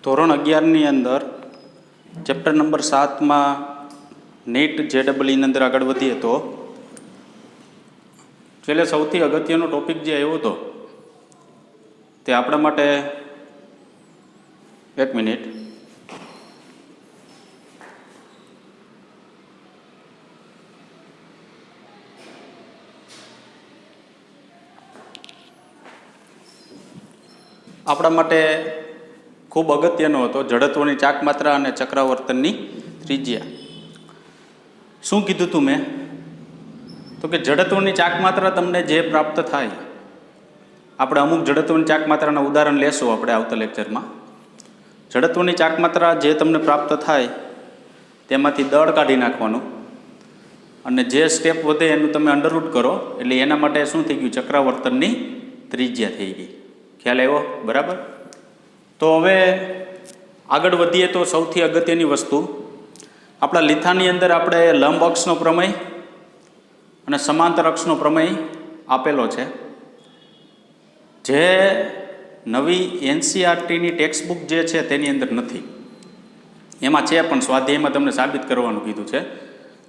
ધોરણ 11ની અંદર chapter number 7માં NEET JEE અંદર આગળ વધીએ તો છેલ્લે સૌથી અગત્યનો ટોપિક જે આવ્યો હતો તે આપણા માટે એક મિનિટ આપણા માટે ખૂબ અગત્યનો હતો જડત્વની ચાકમાત્રા અને ચક્રાવર્તનની ત્રિજ્યા. શું કીધું તું મેં? તો કે જડત્વની ચાકમાત્રા તમને જે પ્રાપ્ત થાય, આપણે અમુક જડત્વની ચાકમાત્રાના ઉદાહરણ લેશું આપણે આવતા લેક્ચરમાં. જડત્વની ચાકમાત્રા જે તમને પ્રાપ્ત થાય તેમાંથી દળ કાઢી નાખવાનું અને જે સ્ટેપ વધે એનું તમે અંડરરૂટ કરો એટલે એના માટે શું થઈ ગયું? ચક્રાવર્તનની ત્રિજ્યા થઈ ગઈ. ખ્યાલ આવ્યો? બરાબર. તો હવે આગળ વધીએ તો સૌથી અગત્યની વસ્તુ આપણા લીથાની અંદર આપણે લંબ અક્ષનો પ્રમેય અને સમાંતર અક્ષનો પ્રમેય આપેલો છે. જે નવી NCERTની ટેક્સ્ટબુક જે છે તેની અંદર નથી. એમાં છે પણ સ્વાધ્યાયમાં તમને સાબિત કરવાનું કીધું છે.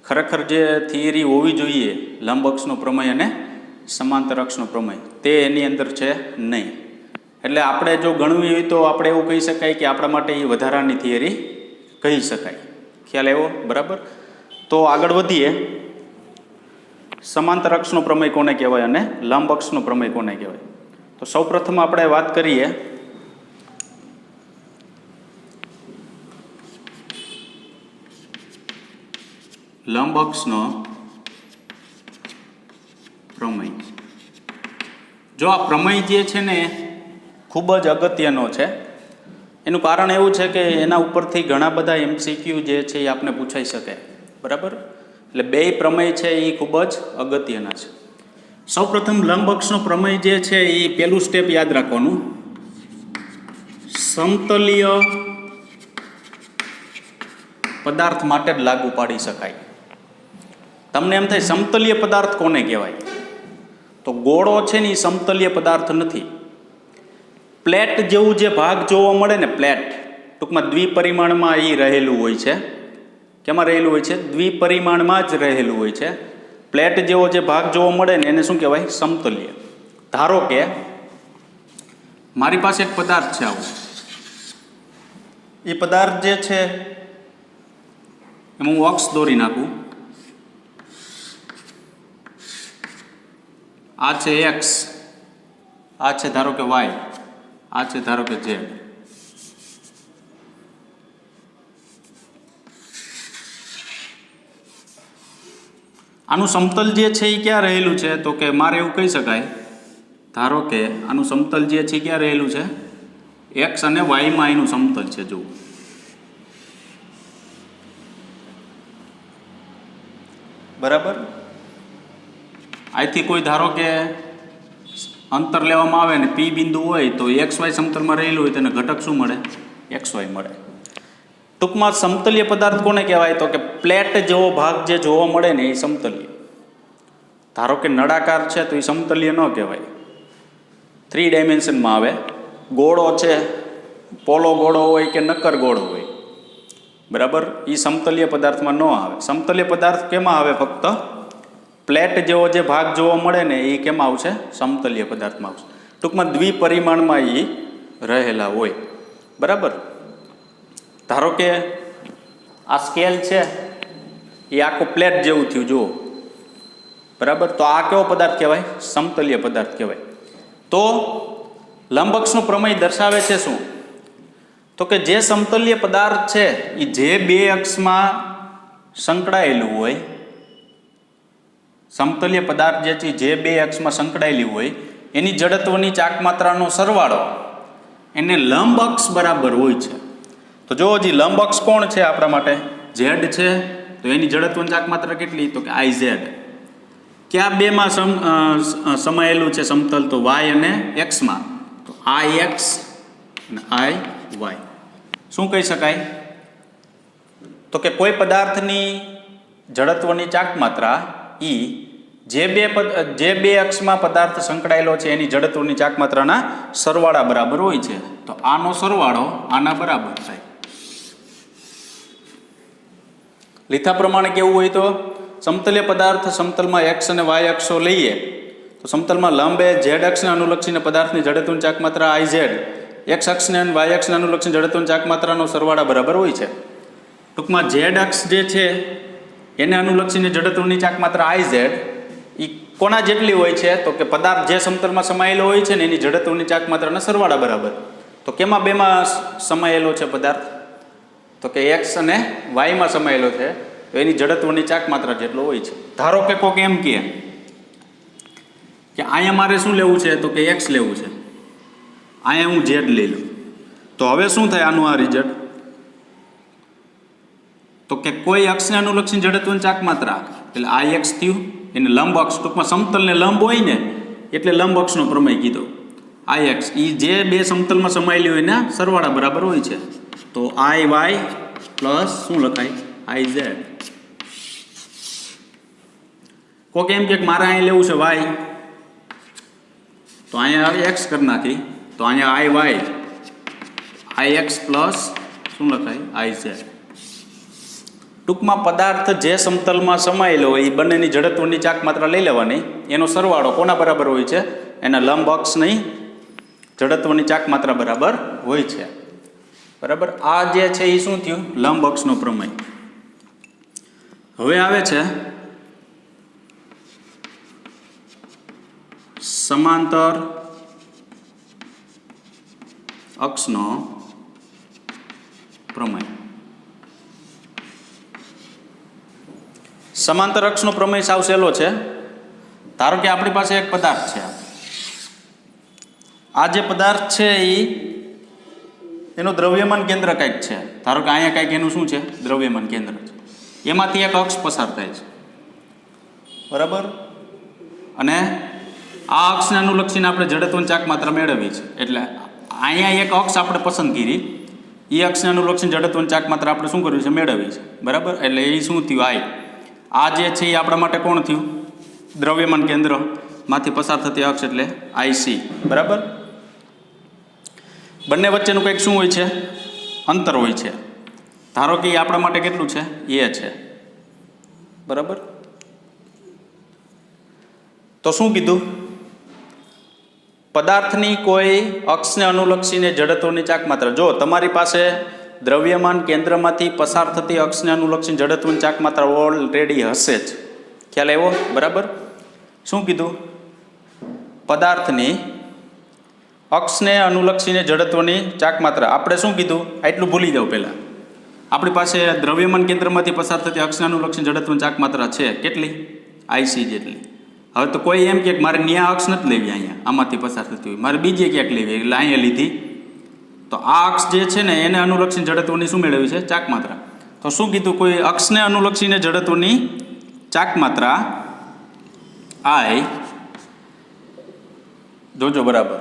ખરેખર જે થિયરી હોવી જોઈએ લંબ અક્ષનો પ્રમેય અને સમાંતર અક્ષનો પ્રમેય તે એની અંદર છે નહીં. એટલે આપણે જો ગણવી હોય તો આપણે એવું કહી શકાય કે આપણા માટે એ વધારાની થિયરી કહી શકાય. ખ્યાલ આવ્યો? બરાબર. તો આગળ વધીએ. સમાંતર અક્ષનો પ્રમેય કોને કહેવાય અને લંબ અક્ષનો પ્રમેય કોને કહેવાય? તો સૌપ્રથમ આપણે વાત કરીએ લંબ અક્ષનો પ્રમેય. જો આ પ્રમેય જે છે ને ખૂબ જ અગત્યનો છે. એનું કારણ એવું છે કે એના ઉપરથી ઘણા બધા MCQ જે છે એ આપને પૂછાઈ શકે. બરાબર. એટલે બેય પ્રમેય છે એ ખૂબ જ અગત્યના છે. સૌપ્રથમ લંબ અક્ષનો પ્રમેય જે છે એ પહેલું સ્ટેપ યાદ રાખવાનું, સમતલીય પદાર્થ માટે જ લાગુ પાડી શકાય. તમને એમ થાય સમતલીય પદાર્થ કોને કહેવાય? તો ગોળો છે ને એ સમતલીય પદાર્થ નથી. પ્લેટ જેવું જે ભાગ જોવા મળે ને, પ્લેટ ટૂંકમાં દ્વિપરિમાણમાં એ રહેલું હોય છે. કેમાં રહેલું હોય છે? દ્વિપરિમાણમાં જ રહેલું હોય છે. પ્લેટ જેવો જે ભાગ જોવા મળે ને એને શું કહેવાય? સમતલીય. ધારો કે મારી પાસે એક પદાર્થ છે આવો. એ પદાર્થ જે છે એમાં હું અક્ષ દોરી નાખું. આ છે X, આ છે ધારો કે Y, આ છે ધારો કે Z. આનું સમતલ જે છે એ ક્યાં રહેલું છે? તો કે મારે એવું કહી શકાય, ધારો કે આનું સમતલ જે છે ક્યાં રહેલું છે? X અને Y માં એનું સમતલ છે. જુઓ, બરાબર. અહીંથી કોઈ ધારો કે અંતર લેવામાં આવે ને P બિંદુ હોય તો XY સમતલમાં રહેલું હોય તેને ઘટક શું મળે? XY મળે. ટૂંકમાં સમતલીય પદાર્થ કોને કહેવાય? તો કે પ્લેટ જેવો ભાગ જે જોવા મળે ને એ સમતલીય. ધારો કે નળાકાર છે તો એ સમતલીય ન કહેવાય, 3 ડાયમેન્શનમાં આવે. ગોળો છે, પોલો ગોળો હોય કે નક્કર ગોળો હોય, બરાબર, એ સમતલીય પદાર્થમાં ન આવે. સમતલીય પદાર્થ કેમાં આવે? ફક્ત પ્લેટ જેવો જે ભાગ જોવા મળે ને એ કેમાં આવશે? સમતલીય પદાર્થમાં આવશે. ટૂંકમાં દ્વિપરિમાણમાં એ રહેલા હોય. બરાબર. ધારો કે આ સ્કેલ છે એ આખું પ્લેટ જેવું થયું, જુઓ, બરાબર. તો આ કેવો પદાર્થ કહેવાય? સમતલીય પદાર્થ કહેવાય. તો લંબ અક્ષનો પ્રમેય દર્શાવે છે શું? તો કે જે સમતલીય પદાર્થ છે એ જે બે અક્ષમાં સંકળાયેલું હોય, સમતલીય પદાર્થ જે છે જે બે અક્ષમાં સંકળાયેલી હોય એની જડત્વની ચાકમાત્રાનો સરવાળો એને લંબ અક્ષ બરાબર હોય છે. તો જો હજી લંબ અક્ષ કોણ છે આપણા માટે? Z છે. તો એની જડત્વની ચાકમાત્રા કેટલી? તો કે IZ. ક્યાં બેમાં સમાયેલું છે સમતલ? તો Y અને X માં. તો IX અને IY. શું કહી શકાય? તો કે કોઈ પદાર્થની જડત્વની ચાકમાત્રા E જે બે અક્ષમાં પદાર્થ સંકળાયેલો છે એની જડત્વની ચાક માત્રાના સરવાળા બરાબર હોય છે. તો આનો સરવાળો આના બરાબર થાય. લીધા પ્રમાણે કેવું હોય તો સમતલીય પદાર્થ સમતલમાં એક્સ અને વાય અક્ષો લઈએ તો સમતલમાં લંબ એ ઝેડ અક્ષને અનુલક્ષીને પદાર્થની જડત્વની ચાક માત્રા આઈ ઝેડ, એક્સ અક્ષને અને વાય અક્ષને અનુલક્ષીને જડત્વની ચાક માત્રાનો સરવાળા બરાબર હોય છે. ટૂંકમાં ઝેડ અક્ષ જે છે એને અનુલક્ષીને જડત્વની ચાક માત્રા આઈ ઝેડ એ કોના જેટલી હોય છે તો કે પદાર્થ જે સમતલમાં સમાયેલો હોય છે ને એની જડત્વની ચાક માત્રાના સરવાળા બરાબર. તો કેમાં બેમાં સમાયેલો છે પદાર્થ તો કે એક્સ અને વાયમાં સમાયેલો છે તો એની જડત્વની ચાક માત્રા જેટલો હોય છે. ધારો કે કોઈક એમ કહે કે અહીંયા મારે શું લેવું છે તો કે એક્સ લેવું છે, અહીંયા હું ઝેડ લઈ લઉં. તો હવે શું થાય આનું આ રિઝલ્ટ તો કે કોઈ અક્ષને અનુલક્ષીને જડત્વની ચાક માત્રા એટલે આ એક્સ થયું, એને લંબ અક્ષ ટૂંકમાં સમતલને લંબ હોય ને એટલે લંબ અક્ષનો પ્રમેય કીધો. આ એક્સ એ જે બે સમતલમાં સમાયેલી હોય એના સરવાળા બરાબર હોય છે. તો આઈ વાય પ્લસ શું લખાય આઈ ઝેડ. કોઈક એમ કે મારે અહીં લેવું છે વાય તો અહીંયા એક્સ કરી નાખી તો અહીંયા આઈ વાય આઈ એક્સ પ્લસ શું લખાય આઈ ઝેડ. ટૂંકમાં પદાર્થ જે સમતલમાં સમાયેલો હોય એ બંનેની જડત્વની ચાક માત્રા લઈ લેવાની, એનો સરવાળો કોના બરાબર હોય છે એના લંબ અક્ષની જડત્વની ચાક માત્રા બરાબર હોય છે. બરાબર. આ જે છે એ શું થયું લંબ અક્ષનો પ્રમેય. હવે આવે છે સમાંતર અક્ષનો પ્રમેય. સમાંતર અક્ષનો પ્રમેય સાવ સહેલો છે. ધારો કે આપણી પાસે એક પદાર્થ છે, આ જે પદાર્થ છે એનું દ્રવ્યમાન કેન્દ્ર કંઈક છે. ધારો કે અહીંયા કંઈક એનું શું છે દ્રવ્યમાન કેન્દ્ર છે, એમાંથી એક અક્ષ પસાર થાય છે. બરાબર. અને આ અક્ષને અનુલક્ષીને આપણે જડત્વની ચાક માત્રા મેળવી છે. એટલે અહીંયા એક અક્ષ આપણે પસંદ કરી, એ અક્ષને અનુલક્ષીને જડત્વની ચાક માત્રા આપણે શું કર્યું છે મેળવી છે. બરાબર. એટલે એ શું થયું આઈ. આ જે છે એ આપણા માટે કોણ થયું દ્રવ્યમાન કેન્દ્રમાંથી પસાર થતી અક્ષ એટલે આઈસી. બરાબર. બંને વચ્ચેનું કંઈક શું હોય છે અંતર હોય છે. ધારો કે એ આપણા માટે કેટલું છે એ છે. બરાબર. તો શું કીધું પદાર્થની કોઈ અક્ષને અનુલક્ષીને જડત્વની ચાક માત્રા, જો તમારી પાસે દ્રવ્યમાન કેન્દ્રમાંથી પસાર થતી અક્ષને અનુલક્ષીને જડત્વની ચાક માત્રા ઓલરેડી હશે જ. ખ્યાલ આવ્યો. બરાબર. શું કીધું પદાર્થની અક્ષને અનુલક્ષીને જડત્વની ચાક માત્રા આપણે શું કીધું આટલું ભૂલી જાવ. પહેલાં આપણી પાસે દ્રવ્યમાન કેન્દ્રમાંથી પસાર થતી અક્ષને અનુલક્ષીને જડત્વની ચાક માત્રા છે કેટલી આઈસી જેટલી. હવે તો કોઈ એમ કે મારે ન્યા અક્ષ નથી લેવી, અહીંયા આમાંથી પસાર થતી હોય મારે બીજે ક્યાંક લેવી એટલે અહીંયા લીધી. તો આ અક્ષ જે છે ને એને અનુલક્ષીને જડત્વની શું મેળવી છે ચાક માત્રા. તો શું કીધું કોઈ અક્ષને અનુલક્ષીને જડત્વની ચાક માત્રા આઈ, જોજો બરાબર,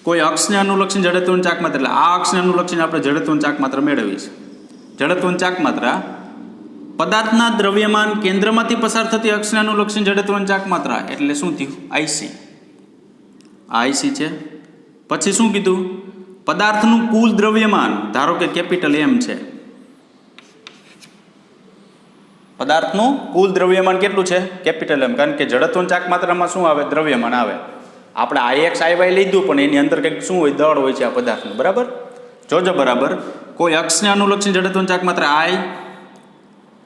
કોઈ અક્ષને અનુલક્ષીને જડત્વની ચાક માત્રા એટલે આ અક્ષને અનુલક્ષીને આપણે જડત્વની ચાક માત્રા મેળવી છે. જડત્વની ચાક માત્રા પદાર્થના દ્રવ્યમાન કેન્દ્રમાંથી પસાર થતી અક્ષને અનુલક્ષીને જડત્વની ચાક માત્રા એટલે શું થયું આઈસી. આ આઈસી છે. પછી શું કીધું પદાર્થનું કુલ દ્રવ્યમાન, ધારો કે કેપિટલ એમ છે, પદાર્થનું કુલ દ્રવ્યમાન કેટલું છે કેપિટલ એમ, કારણ કે જડત્વની ચાક માત્રામાં શું આવે દ્રવ્યમાન આવે. આપણે આઈએક્સ આઈવાય લીધું પણ એની અંદર કંઈક શું હોય દળ હોય છે આ પદાર્થનું. બરાબર. જોજો બરાબર. કોઈ અક્ષને અનુલક્ષીને જડત્વની ચાક માત્રા આઈ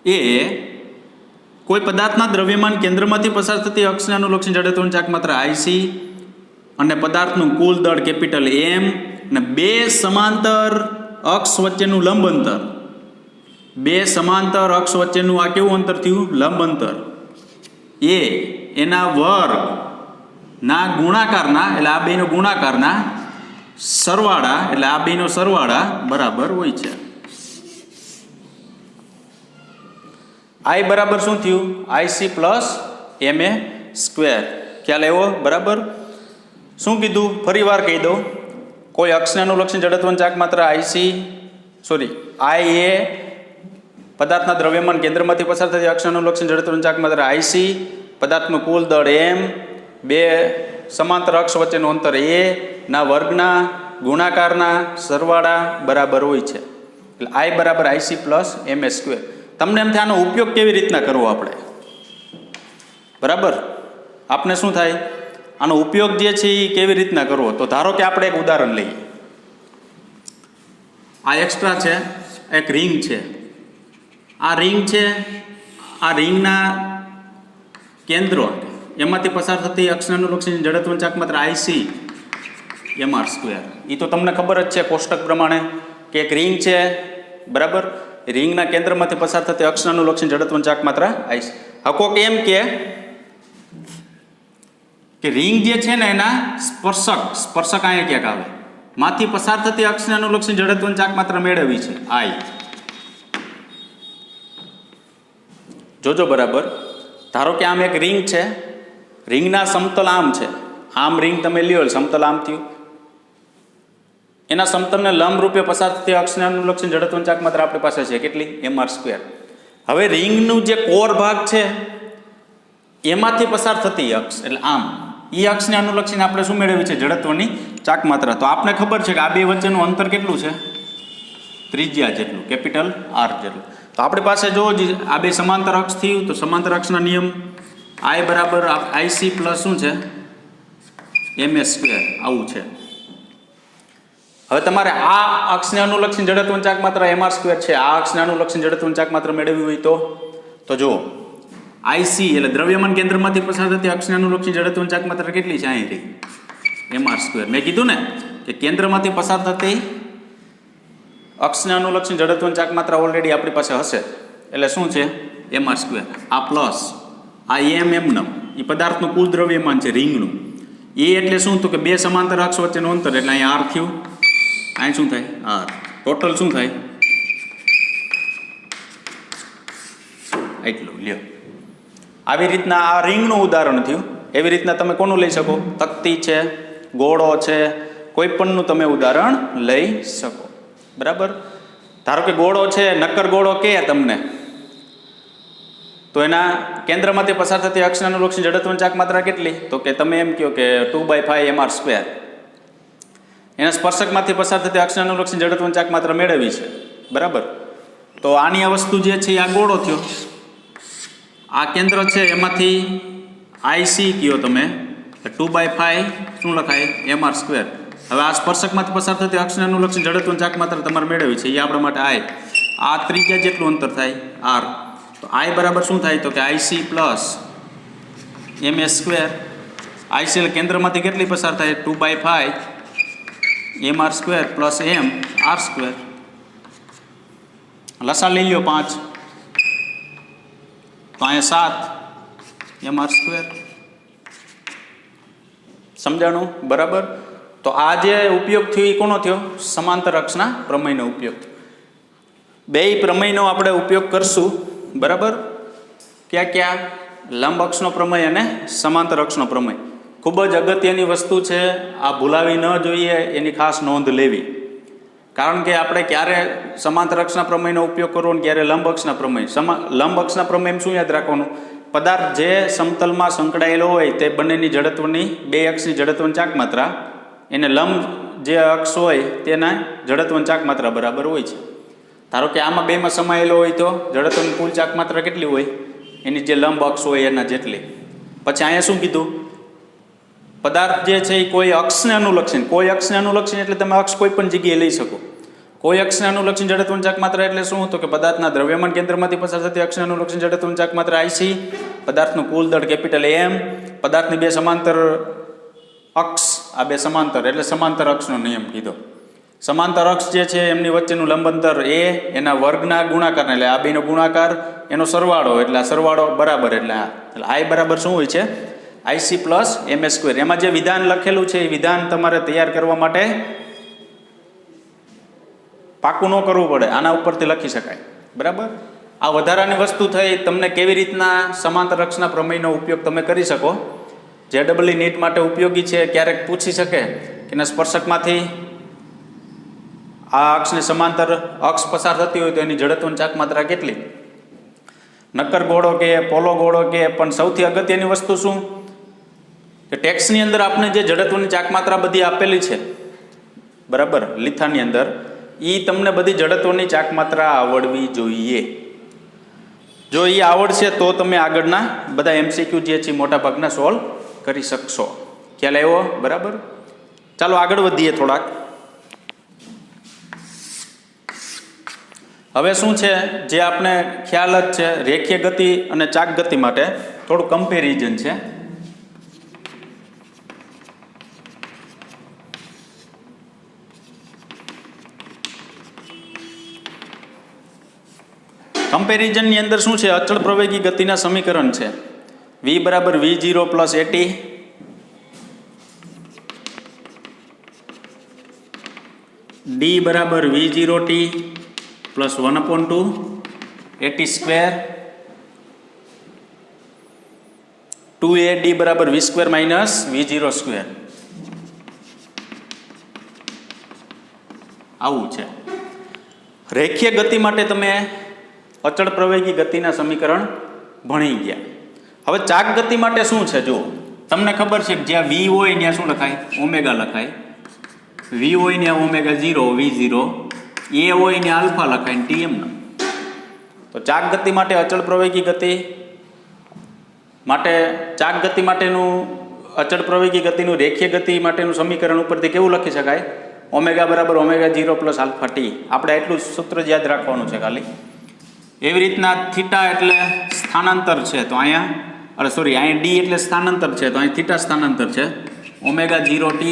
એ કોઈ પદાર્થના દ્રવ્યમાન કેન્દ્રમાંથી પસાર થતી અક્ષને અનુલક્ષીને જડત્વની ચાક માત્રા આઈસી અને પદાર્થનું કુલ દળ કેપિટલ એમ અને બે સમાંતર અક્ષ વચ્ચેનું લંબ અંતર, બે સમાંતર અક્ષ વચ્ચેનું આ કેવું અંતર થયું લંબ અંતર એ એના વર્ગ ના ગુણાકારના એટલે આ બેનો ગુણાકારના સરવાળા એટલે આ બેનો સરવાળા બરાબર હોય છે. આઈ બરાબર શું થયું આઈસી પ્લસ એમ એ સ્ક્વેર. ખ્યાલ આવ્યો. બરાબર. શું કીધું ફરી વાર કહી દઉં. કોઈ અક્ષને અનુલક્ષીને જડત્વની ચાક માત્રા આઈ એ પદાર્થના દ્રવ્યમાન કેન્દ્રમાંથી પસાર થતી અક્ષને અનુલક્ષીને જડત્વની ચાક માત્રા આઈસી પદાર્થનું કુલ દળ m, બે સમાંતર અક્ષ વચ્ચેનું અંતર a ના વર્ગના ગુણાકારના સરવાળા બરાબર હોય છે. એટલે I બરાબર IC પ્લસ MS સ્ક્વેર. તમને એમ થાય આનો ઉપયોગ કેવી રીતના કરવો આપણે, બરાબર? આપણે શું થાય, આનો ઉપયોગ જે છે એ કેવી રીતના કરવો? તો ધારો કે આપણે એક ઉદાહરણ લઈએ. આ એક્સ્ટ્રા છે, એક રિંગ છે. આ રિંગ છે, આ રિંગના કેન્દ્રો એમાંથી પસાર થતી અક્ષને અનુલક્ષીને જડત્વની ચાક માત્ર IC mr સ્ક્વેર. એ તો તમને ખબર જ છે કોષ્ટક પ્રમાણે કે એક રિંગ છે, બરાબર? રિંગના કેન્દ્રમાંથી પસાર થતી અક્ષને અનુલક્ષીને જડત્વની ચાક માત્ર IC. હવે કોક એમ કે રિંગ જે છે ને એના સ્પર્શક અહીંયા ક્યાંક આવે, માંથી પસાર થતી અક્ષને અનુલક્ષીને જડત્વની ચાક માત્ર મેળવવી છે I. જોજો બરાબર. ધારો કે આમ એક રિંગ છે, રિંગના સમતલ આમ છે, આમ રિંગ તમે લ્યો, સમતલ આમ થયું, એના સમતલને લંબ રૂપે પસાર થતી અક્ષને અનુલક્ષીને જડત્વની ચાક માત્ર આપણી પાસે છે કેટલી? mr square. હવે રિંગનું જે કોર ભાગ છે એમાંથી પસાર થતી અક્ષ એટલે આમ, એ અક્ષને અનુલક્ષીને આપણે શું મેળવી છે? જડત્વની ચાક માત્ર. તો આપણે ખબર છે કે આ બે વચ્ચેનું અંતર કેટલું છે? ત્રિજ્યા જેટલું, કેપિટલ R જેટલું. તો આપણી પાસે જો આ બે સમાંતર અક્ષ થયું તો સમાંતર અક્ષના નિયમ I બરાબર IC પ્લસ શું છે? MS square. આવું છે. હવે તમારે આ અક્ષને અનુલક્ષીને જડત્વની ચાક માત્ર mr સ્ક્વેર છે, આ અક્ષને અનુલક્ષીને જડત્વની ચાક માત્ર મેળવવી હોય તો જુઓ IC એટલે દ્રવ્યમાન કેન્દ્રમાંથી પસાર થતી અક્ષને અનુલક્ષીને જડત્વની ચાક માત્ર કેટલી છે? અહીં રહી mr સ્ક્વેર. મેં કીધું ને કે કેન્દ્રમાંથી પસાર થતી અક્ષને અનુલક્ષીને જડત્વની ચાક માત્ર ઓલરેડી આપણી પાસે હશે એટલે શું છે? mr square. આ પ્લસ આ એમનમ એ પદાર્થનું કુલ દ્રવ્યમાન છે રિંગનું. એ એટલે શું? તો કે બે સમાંતર અક્ષ વચ્ચેનું અંતર એટલે અહીંયા R થયું, અહીં શું થાય? R. ટોટલ શું થાય? એટલું લ્યો. આવી રીતના આ રિંગનું ઉદાહરણ થયું. એવી રીતના તમે કોનું લઈ શકો? તકતી છે, ગોળો છે, કોઈ પણનું તમે ઉદાહરણ લઈ શકો, બરાબર? ધારો કે ગોળો છે, નક્કર ગોળો કે તમને, તો એના કેન્દ્રમાંથી પસાર થતી અક્ષને અનુલક્ષીને જડત્વની ચાક માત્રા કેટલી? તો કે તમે એમ કહો કે 2/5 mr સ્ક્વેર. એના સ્પર્શકમાંથી પસાર થતી અક્ષને અનુલક્ષીને જડત્વની ચાક માત્રા મેળવી છે, બરાબર? તો આની આ વસ્તુ જે છે આ ગોળો થયો, આ કેન્દ્ર છે એમાંથી IC કયો તમે 2/5 શું લખાય? mr square. હવે આ સ્પર્શકમાંથી પસાર થતી અક્ષને અનુલક્ષીને જડત્વની ચાક માત્ર તમારે મેળવી છે, એ આપણા માટે I. આ ત્રિજ્યા જેટલું અંતર થાય R. તો I બરાબર શું થાય? તો કે IC plus MS square. IC એટલે કેન્દ્રમાંથી કેટલી પસાર થાય? 2/5 mr square plus mr square. લસા લઈ લ્યો 5, તો અહીંયા 7 mr સ્ક્વેર. સમજાણું? બરાબર. તો આ જે ઉપયોગ થયો એ કોનો થયો? સમાંતર અક્ષના પ્રમેયનો ઉપયોગ. બેય પ્રમેયનો આપણે ઉપયોગ કરશું, બરાબર? ક્યાં? લંબ અક્ષનો પ્રમેય અને સમાંતર અક્ષનો પ્રમેય. ખૂબ જ અગત્યની વસ્તુ છે, આ ભૂલાવી ન જોઈએ, એની ખાસ નોંધ લેવી. કારણ કે આપણે ક્યારે સમાંતર અક્ષના પ્રમેયનો ઉપયોગ કરવો અને ક્યારે લંબ અક્ષના પ્રમેય. લંબ અક્ષના પ્રમેય શું યાદ રાખવાનું? પદાર્થ જે સમતલમાં સંકળાયેલો હોય તે બંનેની જડત્વની બે અક્ષની જડત્વની ચાક માત્રા એને લંબ જે અક્ષ હોય તેના જડત્વની ચાક માત્રા બરાબર હોય છે. ધારો કે આમાં બેમાં સમાયેલો હોય તો જડત્વની કુલ ચાક માત્રા કેટલી હોય? એની જે લંબ અક્ષ હોય એના જેટલી. પછી અહીંયા શું કીધું? પદાર્થ જે છે એ કોઈ અક્ષને અનુલક્ષીને, કોઈ અક્ષને અનુલક્ષીને એટલે તમે અક્ષ કોઈ પણ જગ્યાએ લઈ શકો. કોઈ અક્ષને અનુલક્ષીને જડત્વની ચાક માત્રા એટલે શું? તો કે પદાર્થના દ્રવ્યમાન કેન્દ્રમાંથી પસાર થતી અક્ષને અનુલક્ષીને જડત્વની ચાક માત્રા IC, પદાર્થનું કુલ દળ કેપિટલ M, પદાર્થની બે સમાંતર અક્ષ, આ બે સમાંતર એટલે સમાંતર અક્ષનો નિયમ કીધો. સમાંતર અક્ષ જે છે એમની વચ્ચેનું લંબાંતર a, એના વર્ગના ગુણાકાર એટલે આ બેનો ગુણાકાર, એનો સરવાળો એટલે આ સરવાળો બરાબર એટલે આ. એટલે I બરાબર શું હોય છે? IC plus MS square. એમાં જે વિધાન લખેલું છે એ વિધાન તમારે તૈયાર કરવા માટે પાકું ન કરવું પડે, આના ઉપરથી લખી શકાય, બરાબર? આ વધારાની વસ્તુ થઈ તમને કેવી રીતના સમાંતર અક્ષના પ્રમેયનો ઉપયોગ તમે કરી શકો. JEE નીટ માટે ઉપયોગી છે. ક્યારેક પૂછી શકે કે એના સ્પર્શકમાંથી આ અક્ષની સમાંતર અક્ષ પસાર થતી હોય તો એની જડત્વની ચાક માત્રા કેટલી? નક્કર ગોળો કે પોલો ગોળો કે, પણ સૌથી અગત્યની વસ્તુ શું કે ટેક્સની અંદર આપણે જે જડત્વની ચાકમાત્રા બધી આપેલી છે, બરાબર, લીથાની અંદર, એ તમને બધી જડત્વની ચાકમાત્રા આવડવી જોઈએ. જો એ આવડશે તો તમે આગળના બધા MCQ જે છે મોટાભાગના સોલ્વ કરી શકશો. ખ્યાલ આવ્યો? બરાબર. ચાલો આગળ વધીએ થોડાક. હવે શું છે જે આપણે ખ્યાલ જ છે, રેખીય ગતિ અને ચાક ગતિ માટે થોડું કમ્પેરિઝન છે. કમ્પેરિઝનની અંદર શું છે, અચળ પ્રવેગી ગતિના સમીકરણ છે v બરાબર v0 પ્લસ at, d બરાબર v0t plus 1/2 at square, 2ad બરાબર v square minus v0 square. આવું છે. રેખીય ગતિ માટે તમે અચળ પ્રવેગી ગતિના સમીકરણ ભણી ગયા. હવે ચાક ગતિ માટે શું છે? જો તમને ખબર છે કે જ્યાં v હોય ત્યાં શું લખાય? ઓમેગા લખાય. v હોય ત્યાં ઓમેગા 0 v0, a હોય ત્યાં આલ્ફા લખાય ને tm. તો ચાક ગતિ માટે અચળ પ્રવેગી ગતિ માટે ચાક ગતિ માટેનું અચળ પ્રવેગી ગતિનું રેખીય ગતિ માટેનું સમીકરણ ઉપરથી કેવું લખી શકાય? ઓમેગા બરાબર ઓમેગા 0 પ્લસ આલ્ફા t. આપણે એટલું સૂત્ર જ યાદ રાખવાનું છે ખાલી. એવી રીતના થીટા એટલે સ્થાનાંતર છે, તો અહીંયા d એટલે સ્થાનાંતર છે, તો અહીં થીટા સ્થાનાંતર છે. Omega 0t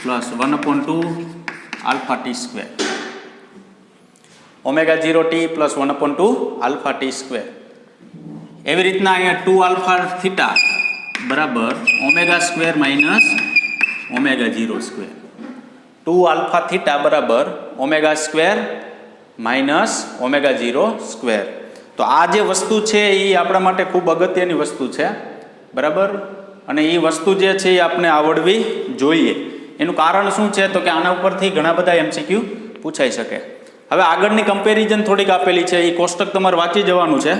plus 1/2 alpha t square. Omega 0t plus 1/2 alpha t square. એવી રીતના અહીંયા 2 આલ્ફા થીટા બરાબર omega square minus omega 0 square. 2 alpha theta બરાબર omega square minus omega 0 square. તો આ જે વસ્તુ છે એ આપણા માટે ખૂબ અગત્યની વસ્તુ છે, બરાબર. અને એ વસ્તુ જે છે એ આપણે આવડવી જોઈએ. એનું કારણ શું છે? તો કે આના ઉપરથી ઘણા બધા MCQ પૂછાઈ શકે. હવે આગળની કમ્પેરિઝન થોડીક આપેલી છે, એ કોષ્ટક તમારે વાંચી જવાનું છે.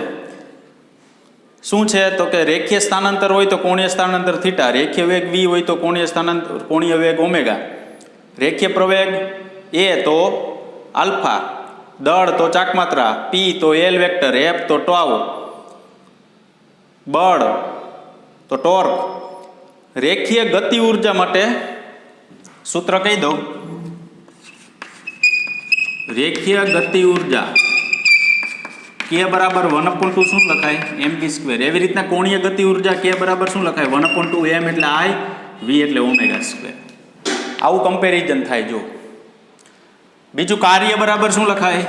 શું છે? તો કે રેખીય સ્થાનાંતર હોય તો કોણીય સ્થાનાંતર થીટા, રેખીય વેગ v હોય તો કોણીય વેગ ઓમેગા, રેખીય પ્રવેગ a તો આલ્ફા, દળ તો ચાકમાત્રા, p તો l વેક્ટર, f તો ટાઉ, બળ તો ટોર્ક. રેખીય ગતિ ઉર્જા માટે સૂત્ર કહી દઉં. રેખીય ગતિ ઉર્જા k બરાબર 1/2 શું લખાય? mv square. એવી રીતના કોણીય ગતિ ઉર્જા k બરાબર શું લખાય? 1/2 m એટલે i, v એટલે ઓમેગા સ્ક્વેર. આવું કમ્પેરિઝન થાય. જો બીજું કાર્ય બરાબર શું લખાય?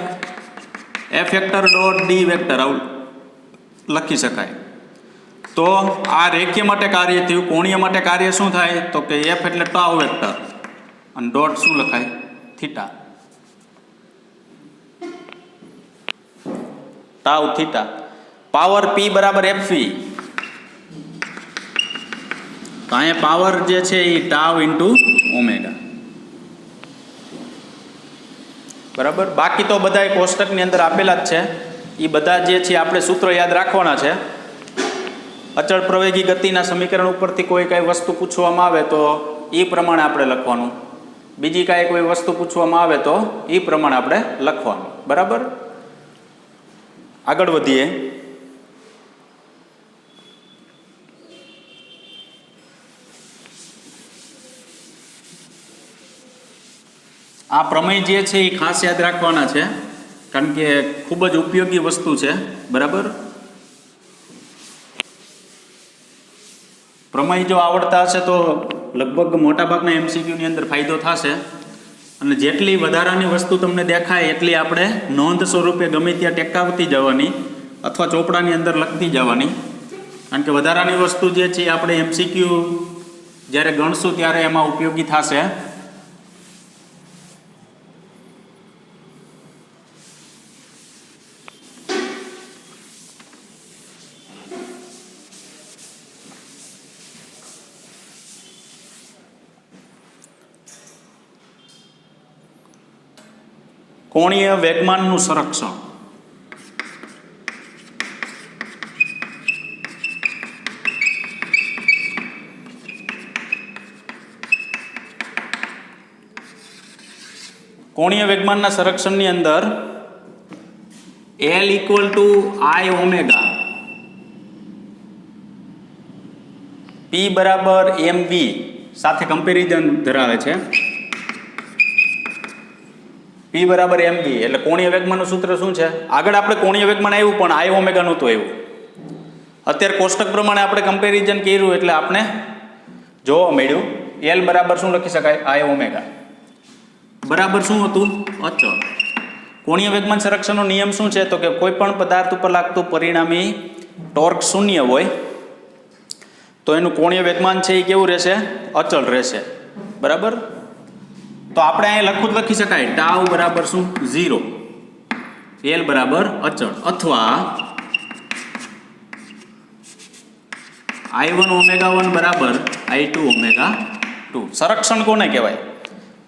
f vector dot d vector, આવું લખી શકાય. તો આ રેખીય માટે કાર્ય થયું. કોણીય માટે કાર્ય શું થાય? તો કે f એટલે ટાઉ વેક્ટર અને ડોટ શું લખાય? Theta, tau theta. Power p બરાબર fv. તો અહીંયા પાવર જે છે એ ટાઉ ઇન્ટુ ઓમેગા, બરાબર. બાકી તો બધા કોષ્ટકની અંદર આપેલા જ છે. એ બધા જે છે આપણે સૂત્ર યાદ રાખવાના છે. અચળ પ્રવેગી ગતિના સમીકરણ ઉપરથી કાંઈ વસ્તુ પૂછવામાં આવે તો એ પ્રમાણે આપણે લખવાનું. બીજી કોઈ વસ્તુ પૂછવામાં આવે તો એ પ્રમાણે આપણે લખવાનું, બરાબર. આગળ વધીએ. આ પ્રમેય જે છે એ ખાસ યાદ રાખવાના છે, કારણ કે ખૂબ જ ઉપયોગી વસ્તુ છે, બરાબર. પ્રમેય જો આવડતા હશે તો લગભગ મોટાભાગના MCQની અંદર ફાયદો થશે. અને જેટલી વધારાની વસ્તુ તમને દેખાય એટલી આપણે નોંધ સ્વરૂપે ગમે ત્યાં ટેકાવતી જવાની અથવા ચોપડાની અંદર લખતી જવાની, કારણ કે વધારાની વસ્તુ જે છે આપણે MCQ જ્યારે ગણશું ત્યારે એમાં ઉપયોગી થશે. કોણીય વેગમાનનું સંરક્ષણ. કોણીય વેગમાનના સંરક્ષણની અંદર L equal to I omega, P બરાબર mv સાથે કમ્પેરિઝન ધરાવે છે. P બરાબર mv એટલે કોણીય વેગમાનનું સૂત્ર શું છે? આગળ આપણે કોણીય વેગમાન આવ્યું પણ I ઓમેગા નહોતું આવ્યું. અત્યારે કોષ્ટક પ્રમાણે આપણે કમ્પેરિઝન કર્યું એટલે આપણે જોવા મળ્યું L બરાબર શું લખી શકાય? I ઓમેગા બરાબર શું હતું? અચળ. કોણીય વેગમાન સંરક્ષણનો નિયમ શું છે? તો કે કોઈ પણ પદાર્થ ઉપર લાગતું પરિણામી ટોર્ક શૂન્ય હોય તો એનું કોણીય વેગમાન છે એ કેવું રહેશે? અચળ રહેશે. બરાબર. તો આપણે અહીં લખી શકાય ટાઉ બરાબર શું? 0, L બરાબર અચળ, અથવા I1 ઓમેગા 1 બરાબર I2 ઓમેગા 2. સંરક્ષણ કોને કહેવાય?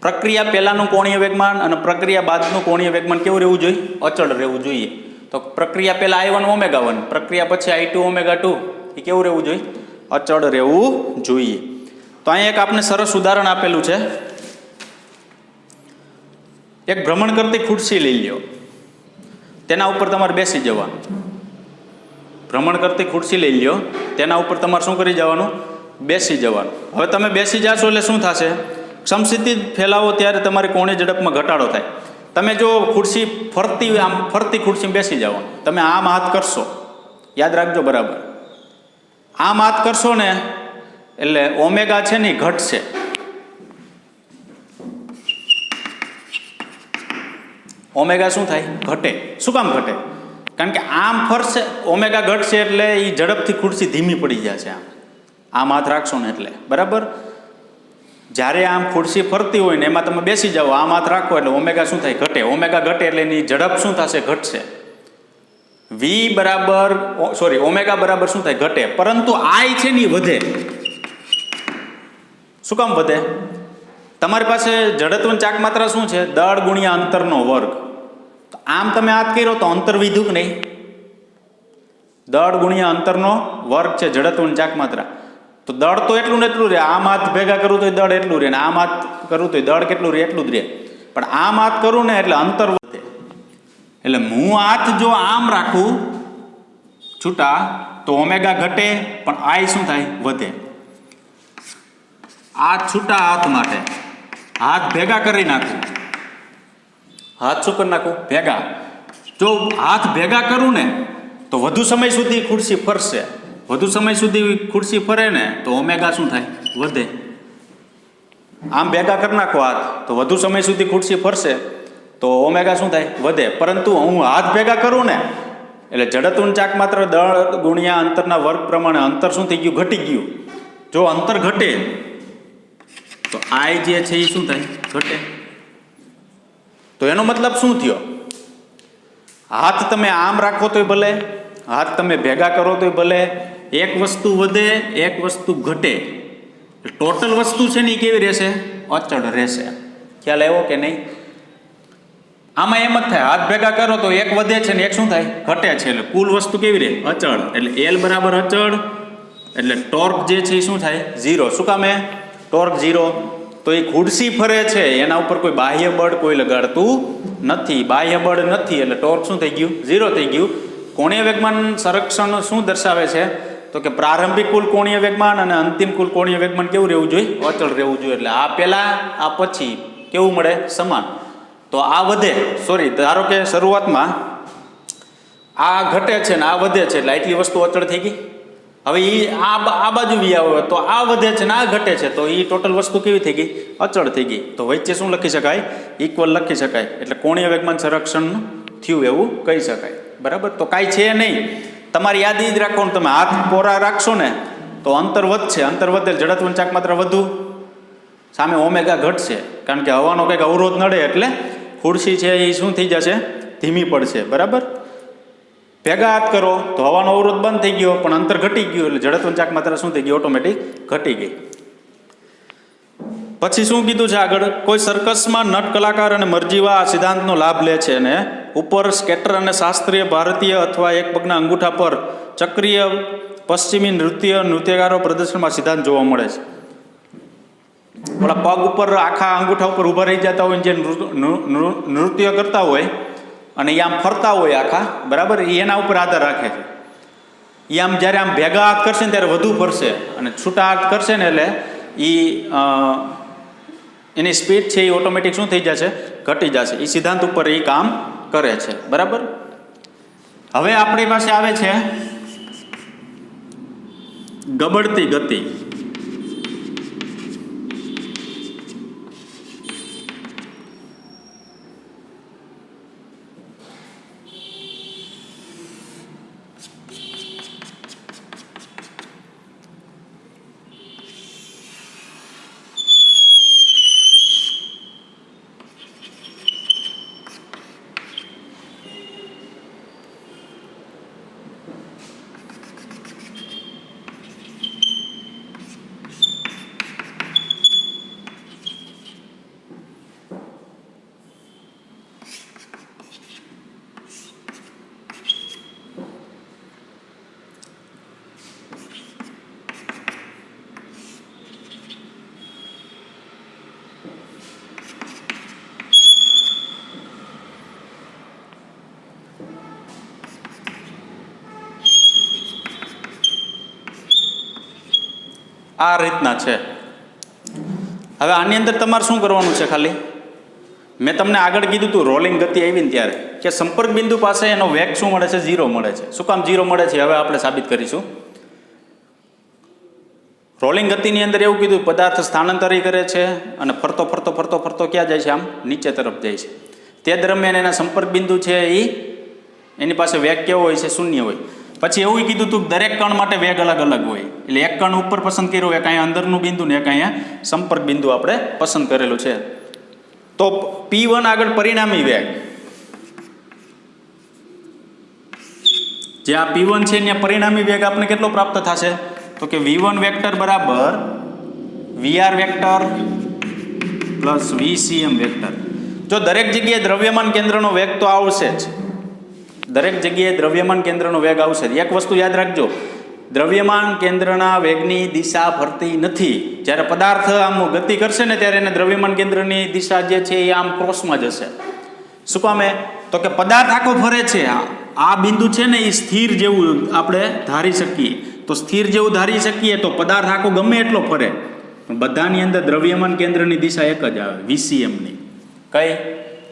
પ્રક્રિયા પહેલાંનું કોણીય વેગમાન અને પ્રક્રિયા બાદનું કોણીય વેગમાન કેવું રહેવું જોઈએ? અચળ રહેવું જોઈએ. તો પ્રક્રિયા પહેલાં I1 ઓમેગા 1, પ્રક્રિયા પછી I2 ઓમેગા 2 એ કેવું રહેવું જોઈએ? અચળ રહેવું જોઈએ. તો અહીં એક આપણે સરસ ઉદાહરણ આપેલું છે. એક ભ્રમણ કરતી ખુરશી લઈ લ્યો, તેના ઉપર તમારે બેસી જવાનું. ભ્રમણ કરતી ખુરશી લઈ લ્યો, તેના ઉપર તમારે શું કરી જવાનું? બેસી જવાનું. હવે તમે બેસી જાશો એટલે શું થશે? સમસ્થિતિ ફેલાવો ત્યારે તમારી કોણીય ઝડપમાં ઘટાડો થાય. તમે જો ખુરશી ફરતી ખુરશી બેસી જાઓ, તમે આમ હાથ કરશો, યાદ રાખજો બરાબર, આમ હાથ કરશો ને એટલે ઓમેગા છે ને ઘટશે. ઓમેગા શું થાય? ઘટે. શું કામ ઘટે? કારણ કે આમ ફરશે, ઓમેગા ઘટશે એટલે એ ઝડપથી ખુરશી ધીમી પડી જશે. આમ હાથ રાખશો ને એટલે બરાબર. જ્યારે આમ ખુરશી ફરતી હોય ને એમાં તમે બેસી જાઓ, આમ હાથ રાખો એટલે ઓમેગા શું થાય? ઘટે. ઓમેગા ઘટે એટલે એની ઝડપ શું થશે? ઘટશે. ઓમેગા બરાબર શું થાય? ઘટે. પરંતુ I છે ને વધે. શું કામ વધે? તમારી પાસે જડત્વની ચાક માત્રા શું છે? દળ ગુણ્યા અંતરનો વર્ગ. આમ તમે હાથ કર્યો તો અંતર વિધું કે નહીં? દળ ગુણ્યા અંતરનો વર્ગ છે જડત્વની ચાક માત્રા. તો દળ તો એટલું ને એટલું રહે. આમ હાથ ભેગા કરું તો દળ એટલું રહે, ને આમ હાથ કરું તો દળ કેટલું રહે? એટલું જ રહે. પણ આમ હાથ કરું ને એટલે અંતર વધે. એટલે હું હાથ જો આમ રાખું છૂટા તો ઓમેગા ઘટે, પણ I શું થાય? વધે. આ છૂટા હાથ માટે હાથ ભેગા કરી નાખું. હાથ શું કરી નાખું? ભેગા. જો હાથ ભેગા કરું ને તો વધુ સમય સુધી ખુરશી ફરશે. વધુ સમય સુધી ખુરશી ફરે ને તો ઓમેગા શું થાય? વધે. આમ ભેગા કરી નાખો હાથ તો વધુ સમય સુધી ખુરશી ફરશે તો ઓમેગા શું થાય? વધે. પરંતુ હું હાથ ભેગા કરું ને એટલે જડત્વની ચાક માત્ર દળ ગુણ્યા અંતરના વર્ગ પ્રમાણે અંતર શું થઈ ગયું? ઘટી ગયું. જો અંતર ઘટે તો I જે છે એ શું થાય? ઘટે. તો એનો મતલબ શું થયો? હાથ તમે આમ રાખો તોય ભલે, હાથ તમે ભેગા કરો તોય ભલે, એક વસ્તુ વધે, એક વસ્તુ ઘટે. ટોટલ વસ્તુ છે ને એ કેવી રહેશે? અચળ રહેશે. ખ્યાલ આવ્યો કે નહીં? આમાં એમ જ થાય, હાથ ભેગા કરો તો એક વધે છે ને એક શું થાય? ઘટે છે. એટલે કુલ વસ્તુ કેવી રહે? અચળ. એટલે L બરાબર અચળ, એટલે ટોર્ક જે છે એ શું થાય? 0. શું કામે? ટોર્ક 0. તો એ ખુરશી ફરે છે એના ઉપર કોઈ બાહ્ય બળ કોઈ લગાડતું નથી. બાહ્ય બળ નથી એટલે ટોર્ક શું થઈ ગયું? 0 થઈ ગયું. કોણીય વેગમાન સંરક્ષણ શું દર્શાવે છે? તો કે પ્રારંભિક કુલ કોણીય વેગમાન અને અંતિમ કુલ કોણીય વેગમાન કેવું રહેવું જોઈએ? અચળ રહેવું જોઈએ. એટલે આ પહેલાં આ પછી કેવું મળે? સમાન. તો આ વધે, ધારો કે શરૂઆતમાં આ ઘટે છે ને આ વધે છે એટલે આટલી વસ્તુ અચળ થઈ ગઈ. હવે એ આ બાજુ વી આવે તો આ વધે છે ને આ ઘટે છે તો એ ટોટલ વસ્તુ કેવી થઈ ગઈ? અચળ થઈ ગઈ. તો વચ્ચે શું લખી શકાય? ઇક્વલ લખી શકાય. એટલે કોણીય વેગમાન સંરક્ષણ થયું એવું કહી શકાય. બરાબર. તો કાંઈ છે નહીં. તમારે યાદ જ રાખો ને, તમે હાથ પોરા રાખશો ને તો અંતર વધશે. અંતર વધે જડત્વની ચાક માત્ર વધુ, સામે ઓમેગા ઘટશે. કારણ કે હવાનો કંઈક અવરોધ નડે એટલે ખુરશી છે એ શું થઈ જશે? ધીમી પડશે. બરાબર. ભેગા હાથ કરો તો હવાનો અવરોધ બંધ થઈ ગયો પણ અંતર ઘટી ગયું એટલે જડત્વની ચાક માત્રા શું થઈ ગઈ? ઓટોમેટિક ઘટી ગઈ. પછી શું કીધું છે આગળ? કોઈ સર્કસમાં નટ કલાકાર અને મરજીવા આ સિદ્ધાંતનો લાભ લે છે અને ઉપર સ્કેટર અને શાસ્ત્રીય ભારતીય અથવા એક પગના અંગૂઠા પર ચક્રીય પશ્ચિમી નૃત્યકારો પ્રદર્શનમાં સિદ્ધાંત જોવા મળે છે. ઓલા પગ ઉપર આખા અંગૂઠા ઉપર ઊભા રહી જતા હોય, જે નૃત્ય કરતા હોય અને એ આમ ફરતા હોય આખા, બરાબર, એ એના ઉપર આધાર રાખે છે. એ આમ જ્યારે આમ ભેગા હાથ કરશે ને ત્યારે વધુ ફરશે, અને છૂટા હાથ કરશે ને એટલે એ એની સ્પીડ છે એ ઓટોમેટિક શું થઈ જશે, ઘટી જશે. એ સિદ્ધાંત ઉપર એ કામ કરે છે, બરાબર. હવે આપણી પાસે આવે છે ગબડતી ગતિ. આ રીતના છે. હવે આની અંદર તમારે શું કરવાનું છે, ખાલી મેં તમને આગળ કીધું હતું રોલિંગ ગતિ આવી ને ત્યારે કે સંપર્ક બિંદુ પાસે એનો વેગ શું મળે છે, 0 મળે છે. શું કામ 0 મળે છે હવે આપણે સાબિત કરીશું. રોલિંગ ગતિની અંદર એવું કીધું પદાર્થ સ્થાનાંતરી કરે છે અને ફરતો ફરતો ફરતો ફરતો ક્યાં જાય છે, આમ નીચે તરફ જાય છે. તે દરમિયાન એના સંપર્ક બિંદુ છે એની પાસે વેગ કેવો હોય છે, 0 હોય. પછી એવું કીધું હતું દરેક કણ માટે વેગ અલગ અલગ હોય. એટલે એક કણ ઉપર પસંદ કર્યો, એક અહીંયા અંદરનું બિંદુ ને એક અહીંયા સંપર્ક બિંદુ આપણે પસંદ કરેલું છે. તો P1 આગળ પરિણામી વેગ, જે આ P1 છે ત્યાં પરિણામી વેગ આપણે કેટલો પ્રાપ્ત થશે, તો કે V1 વેક્ટર બરાબર VR vector plus VCM vector. જો દરેક જગ્યાએ દ્રવ્યમાન કેન્દ્રનો વેગ તો આવશે જ, દરેક જગ્યાએ દ્રવ્યમાન કેન્દ્રનો વેગ આવશે. એક વસ્તુ યાદ રાખજો, દ્રવ્યમાન કેન્દ્રના વેગની દિશા ફરતી નથી. જ્યારે પદાર્થ આમ ગતિ કરશે ને ત્યારે એને દ્રવ્યમાન કેન્દ્રની દિશા જે છે એ આમ ક્રોસમાં જશે. શું કામે, તો કે પદાર્થ આખો ફરે છે. આ બિંદુ છે ને એ સ્થિર જેવું આપણે ધારી શકીએ. તો સ્થિર જેવું ધારી શકીએ તો પદાર્થ આખો ગમે એટલો ફરે, પણ બધાની અંદર દ્રવ્યમાન કેન્દ્રની દિશા એક જ આવે, VCMની. કઈ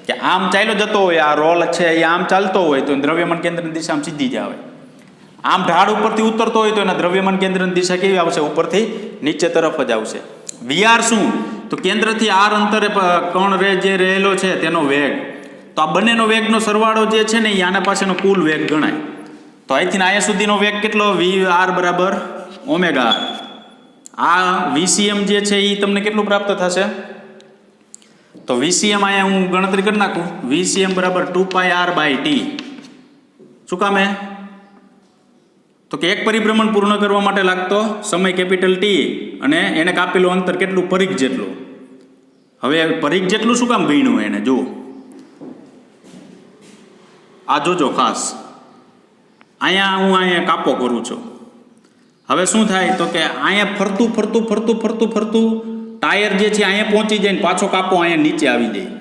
કે આમ ચાલ્યો જતો હોય, આ રોલ છે એ આમ ચાલતો હોય તો દ્રવ્યમાન કેન્દ્રની દિશા આમ સીધી જ આવે. આમ ઢાળ ઉપરથી ઉતરતો હોય તો એના દ્રવ્યમાન કેન્દ્રની દિશા કેવી આવશે, ઉપરથી નીચે તરફ જ આવશે. VR શું, તો કેન્દ્રથી R અંતરે કણ જે રહેલો છે તેનો વેગ. તો આ બંનેનો વેગનો સરવાળો જે છે ને એ આના પાસેનો કુલ વેગ ગણાય. તો અહીંથી અહીંયા સુધીનો વેગ કેટલો, VR બરાબર ઓમેગા R. આ VCM જે છે એ તમને કેટલું પ્રાપ્ત થશે, તો VCM અહીંયા હું ગણતરી કરી નાખું, VCM બરાબર 2πr/t. શું કામે, તો કે એક પરિભ્રમણ પૂર્ણ કરવા માટે લાગતો સમય કેપિટલ T અને એને કાપેલું અંતર કેટલું, પરિઘ જેટલું. હવે પરિઘ જેટલું શું કામ ગણ્યું એને, જુઓ આ જોજો ખાસ. અહીંયા કાપો કરું છું. હવે શું થાય, તો કે અહીંયા ફરતું ફરતું ફરતું ફરતું ફરતું ટાયર જે છે અહીંયા પહોંચી જાય ને પાછો કાપો અહીંયા નીચે આવી જાય.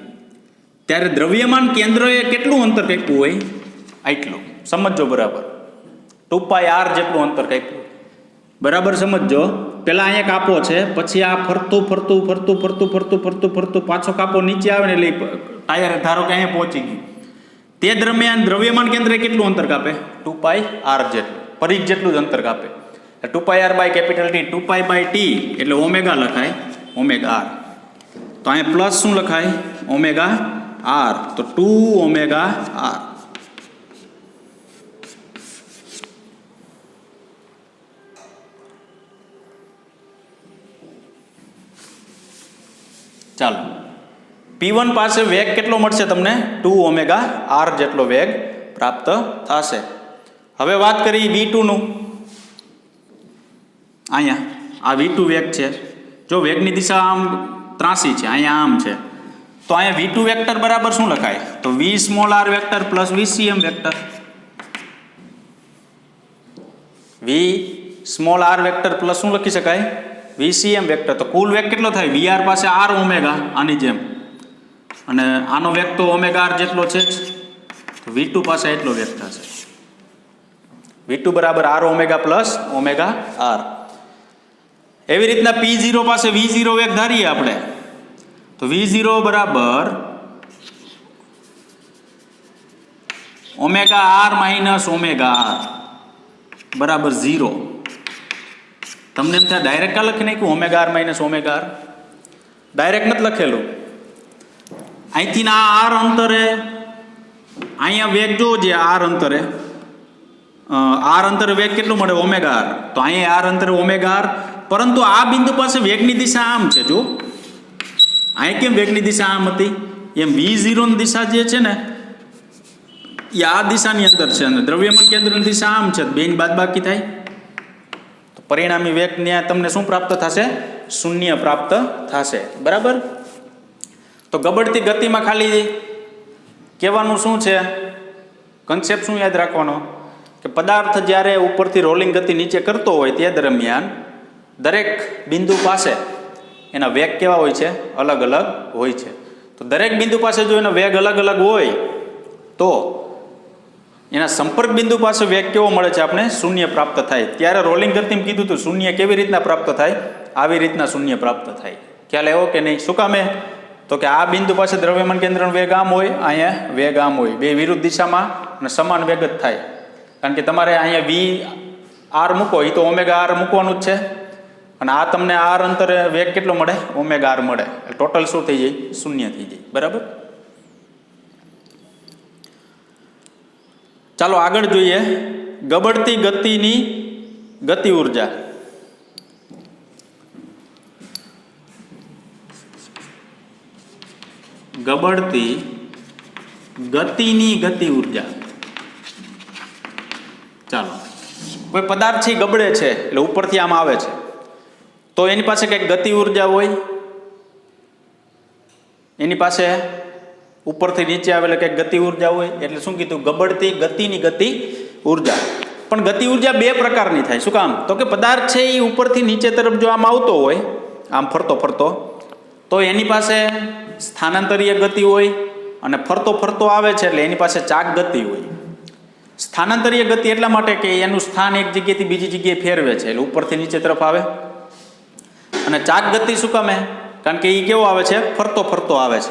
ત્યારે દ્રવ્યમાન કેન્દ્રએ કેટલું અંતર કાપ્યું હોય, આટલું. સમજો બરાબર, 2πr જેટલું અંતર કાપ્યું. બરાબર સમજો. પહેલાં અહીંયા કાપો છે, પછી આ ફરતું ફરતું ફરતું ફરતું ફરતું ફરતું ફરતું પાછો કાપો નીચે આવે ને એટલે ટાયર ધારો કે અહીંયા પહોંચી ગયું. તે દરમિયાન દ્રવ્યમાન કેન્દ્રએ કેટલું અંતર કાપે, 2πr જેટલું, પરિઘ જેટલું જ અંતર કાપે. 2πr/T, 2π/T એટલે ઓમેગા લખાય, ઓમેગા R. તો અહીંયા પ્લસ શું લખાય, ઓમેગા R. તો 2 ઓમેગા R. ચાલો, P1 પાસે વેગ કેટલો મળશે તમને, 2 ઓમેગા R જેટલો વેગ પ્રાપ્ત થશે. હવે વાત કરી V2 નું. અહીંયા આ V2 વેગ છે. જો વેગની દિશા આમ ત્રાસી છે, અહીંયા આમ છે, તો અહીંયા V2 વેક્ટર બરાબર શું લખાય, તો V small r vector plus VCM vector. V small r vector plus શું લખી શકાય, VCM વેક્ટર, તો કુલ વેગ કેટલો થાય? VR પાસે R ઓમેગા આની જેમ, અને આનો વેગ તો ઓમેગા R જેટલો છે જ, તો V2 પાસે એટલો વેગ થશે. V2 બરાબર R omega plus omega R. એવી રીતના P0 પાસે V0 વેગ ધારીએ આપણે, તો V0 બરાબર omega R minus omega R બરાબર 0. તમને એમ થાય ડાયરેક્ટ કા લખી નાખ્યું omega R minus omega R? Direct નથી લખેલું. અહીંથી ના R અંતરે અહીંયા વેગ જોજે, R અંતરે વેગ કેટલું મળે? Omega R. તો અહીંયા R અંતરે ઓમેગા R, પરંતુ આ બિંદુ પાસે વેગની દિશા આમ છે. જો અહીં કેમ વેગની દિશા આમ હતી, એમ V0 ની દિશા જે છે ને એ આ દિશાની અંદર છે, અને દ્રવ્યમાન કેન્દ્રની દિશા આમ છે, બેની બાદબાકી થાય, તો પરિણામી વેગ ત્યાં તમને શું પ્રાપ્ત થશે? શૂન્ય પ્રાપ્ત થશે. બરાબર. તો ગબડતી ગતિમાં ખાલી કહેવાનું શું છે, કન્સેપ્ટ શું યાદ રાખવાનો, કે પદાર્થ જ્યારે ઉપરથી રોલિંગ ગતિ નીચે કરતો હોય તે દરમિયાન દરેક બિંદુ પાસે એના વેગ કેવા હોય છે? અલગ અલગ હોય છે. તો દરેક બિંદુ પાસે જો એનો વેગ અલગ અલગ હોય તો એના સંપર્ક બિંદુ પાસે વેગ કેવો મળે છે? આપણે શૂન્ય પ્રાપ્ત થાય. ત્યારે રોલિંગ ગતિમાં કીધું હતું શૂન્ય કેવી રીતના પ્રાપ્ત થાય? આવી રીતના શૂન્ય પ્રાપ્ત થાય. ખ્યાલ આવ્યો કે નહીં? શું કામે? તો કે આ બિંદુ પાસે દ્રવ્યમાન કેન્દ્રનો વેગ આમ હોય, અહીંયા વેગ આમ હોય, બે વિરુદ્ધ દિશામાં અને સમાન વેગ જ થાય. કારણ કે તમારે અહીંયા VR મૂકો, એ તો ઓમેગા R મૂકવાનું જ છે, અને આ તમને R અંતરે વેગ કેટલો મળે? ઓમેગા R મળે. ટોટલ શું થઈ જાય? શૂન્ય થઈ જાય. બરાબર. ચાલો આગળ જોઈએ. ગબડતી ગતિની ગતિ ઉર્જા. ગબડતી ગતિની ગતિ ઉર્જા. ચાલો, કોઈ પદાર્થ છે ગબડે છે, એટલે ઉપરથી આમ આવે છે, તો એની પાસે કંઈક ગતિ ઉર્જા હોય, એની પાસે ઉપરથી નીચે આવેલે કંઈક ગતિ ઉર્જા હોય. એટલે શું કીધું? ગબડતી ગતિની ગતિ ઉર્જા. પણ ગતિ ઉર્જા બે પ્રકારની થાય. શું કામ? તો કે પદાર્થ છે એ ઉપરથી નીચે તરફ જો આમ આવતો હોય, આમ ફરતો ફરતો, તો એની પાસે સ્થાનાંતરીય ગતિ હોય, અને ફરતો ફરતો આવે છે એટલે એની પાસે ચાક ગતિ હોય. સ્થાનાંતરીય ગતિ એટલા માટે કે એનું સ્થાન એક જગ્યાએથી બીજી જગ્યાએ ફેરવે છે, એટલે ઉપરથી નીચે તરફ આવે. અને ચાક ગતિ શું કામે? કારણ કે એ કેવો આવે છે? ફરતો ફરતો આવે છે.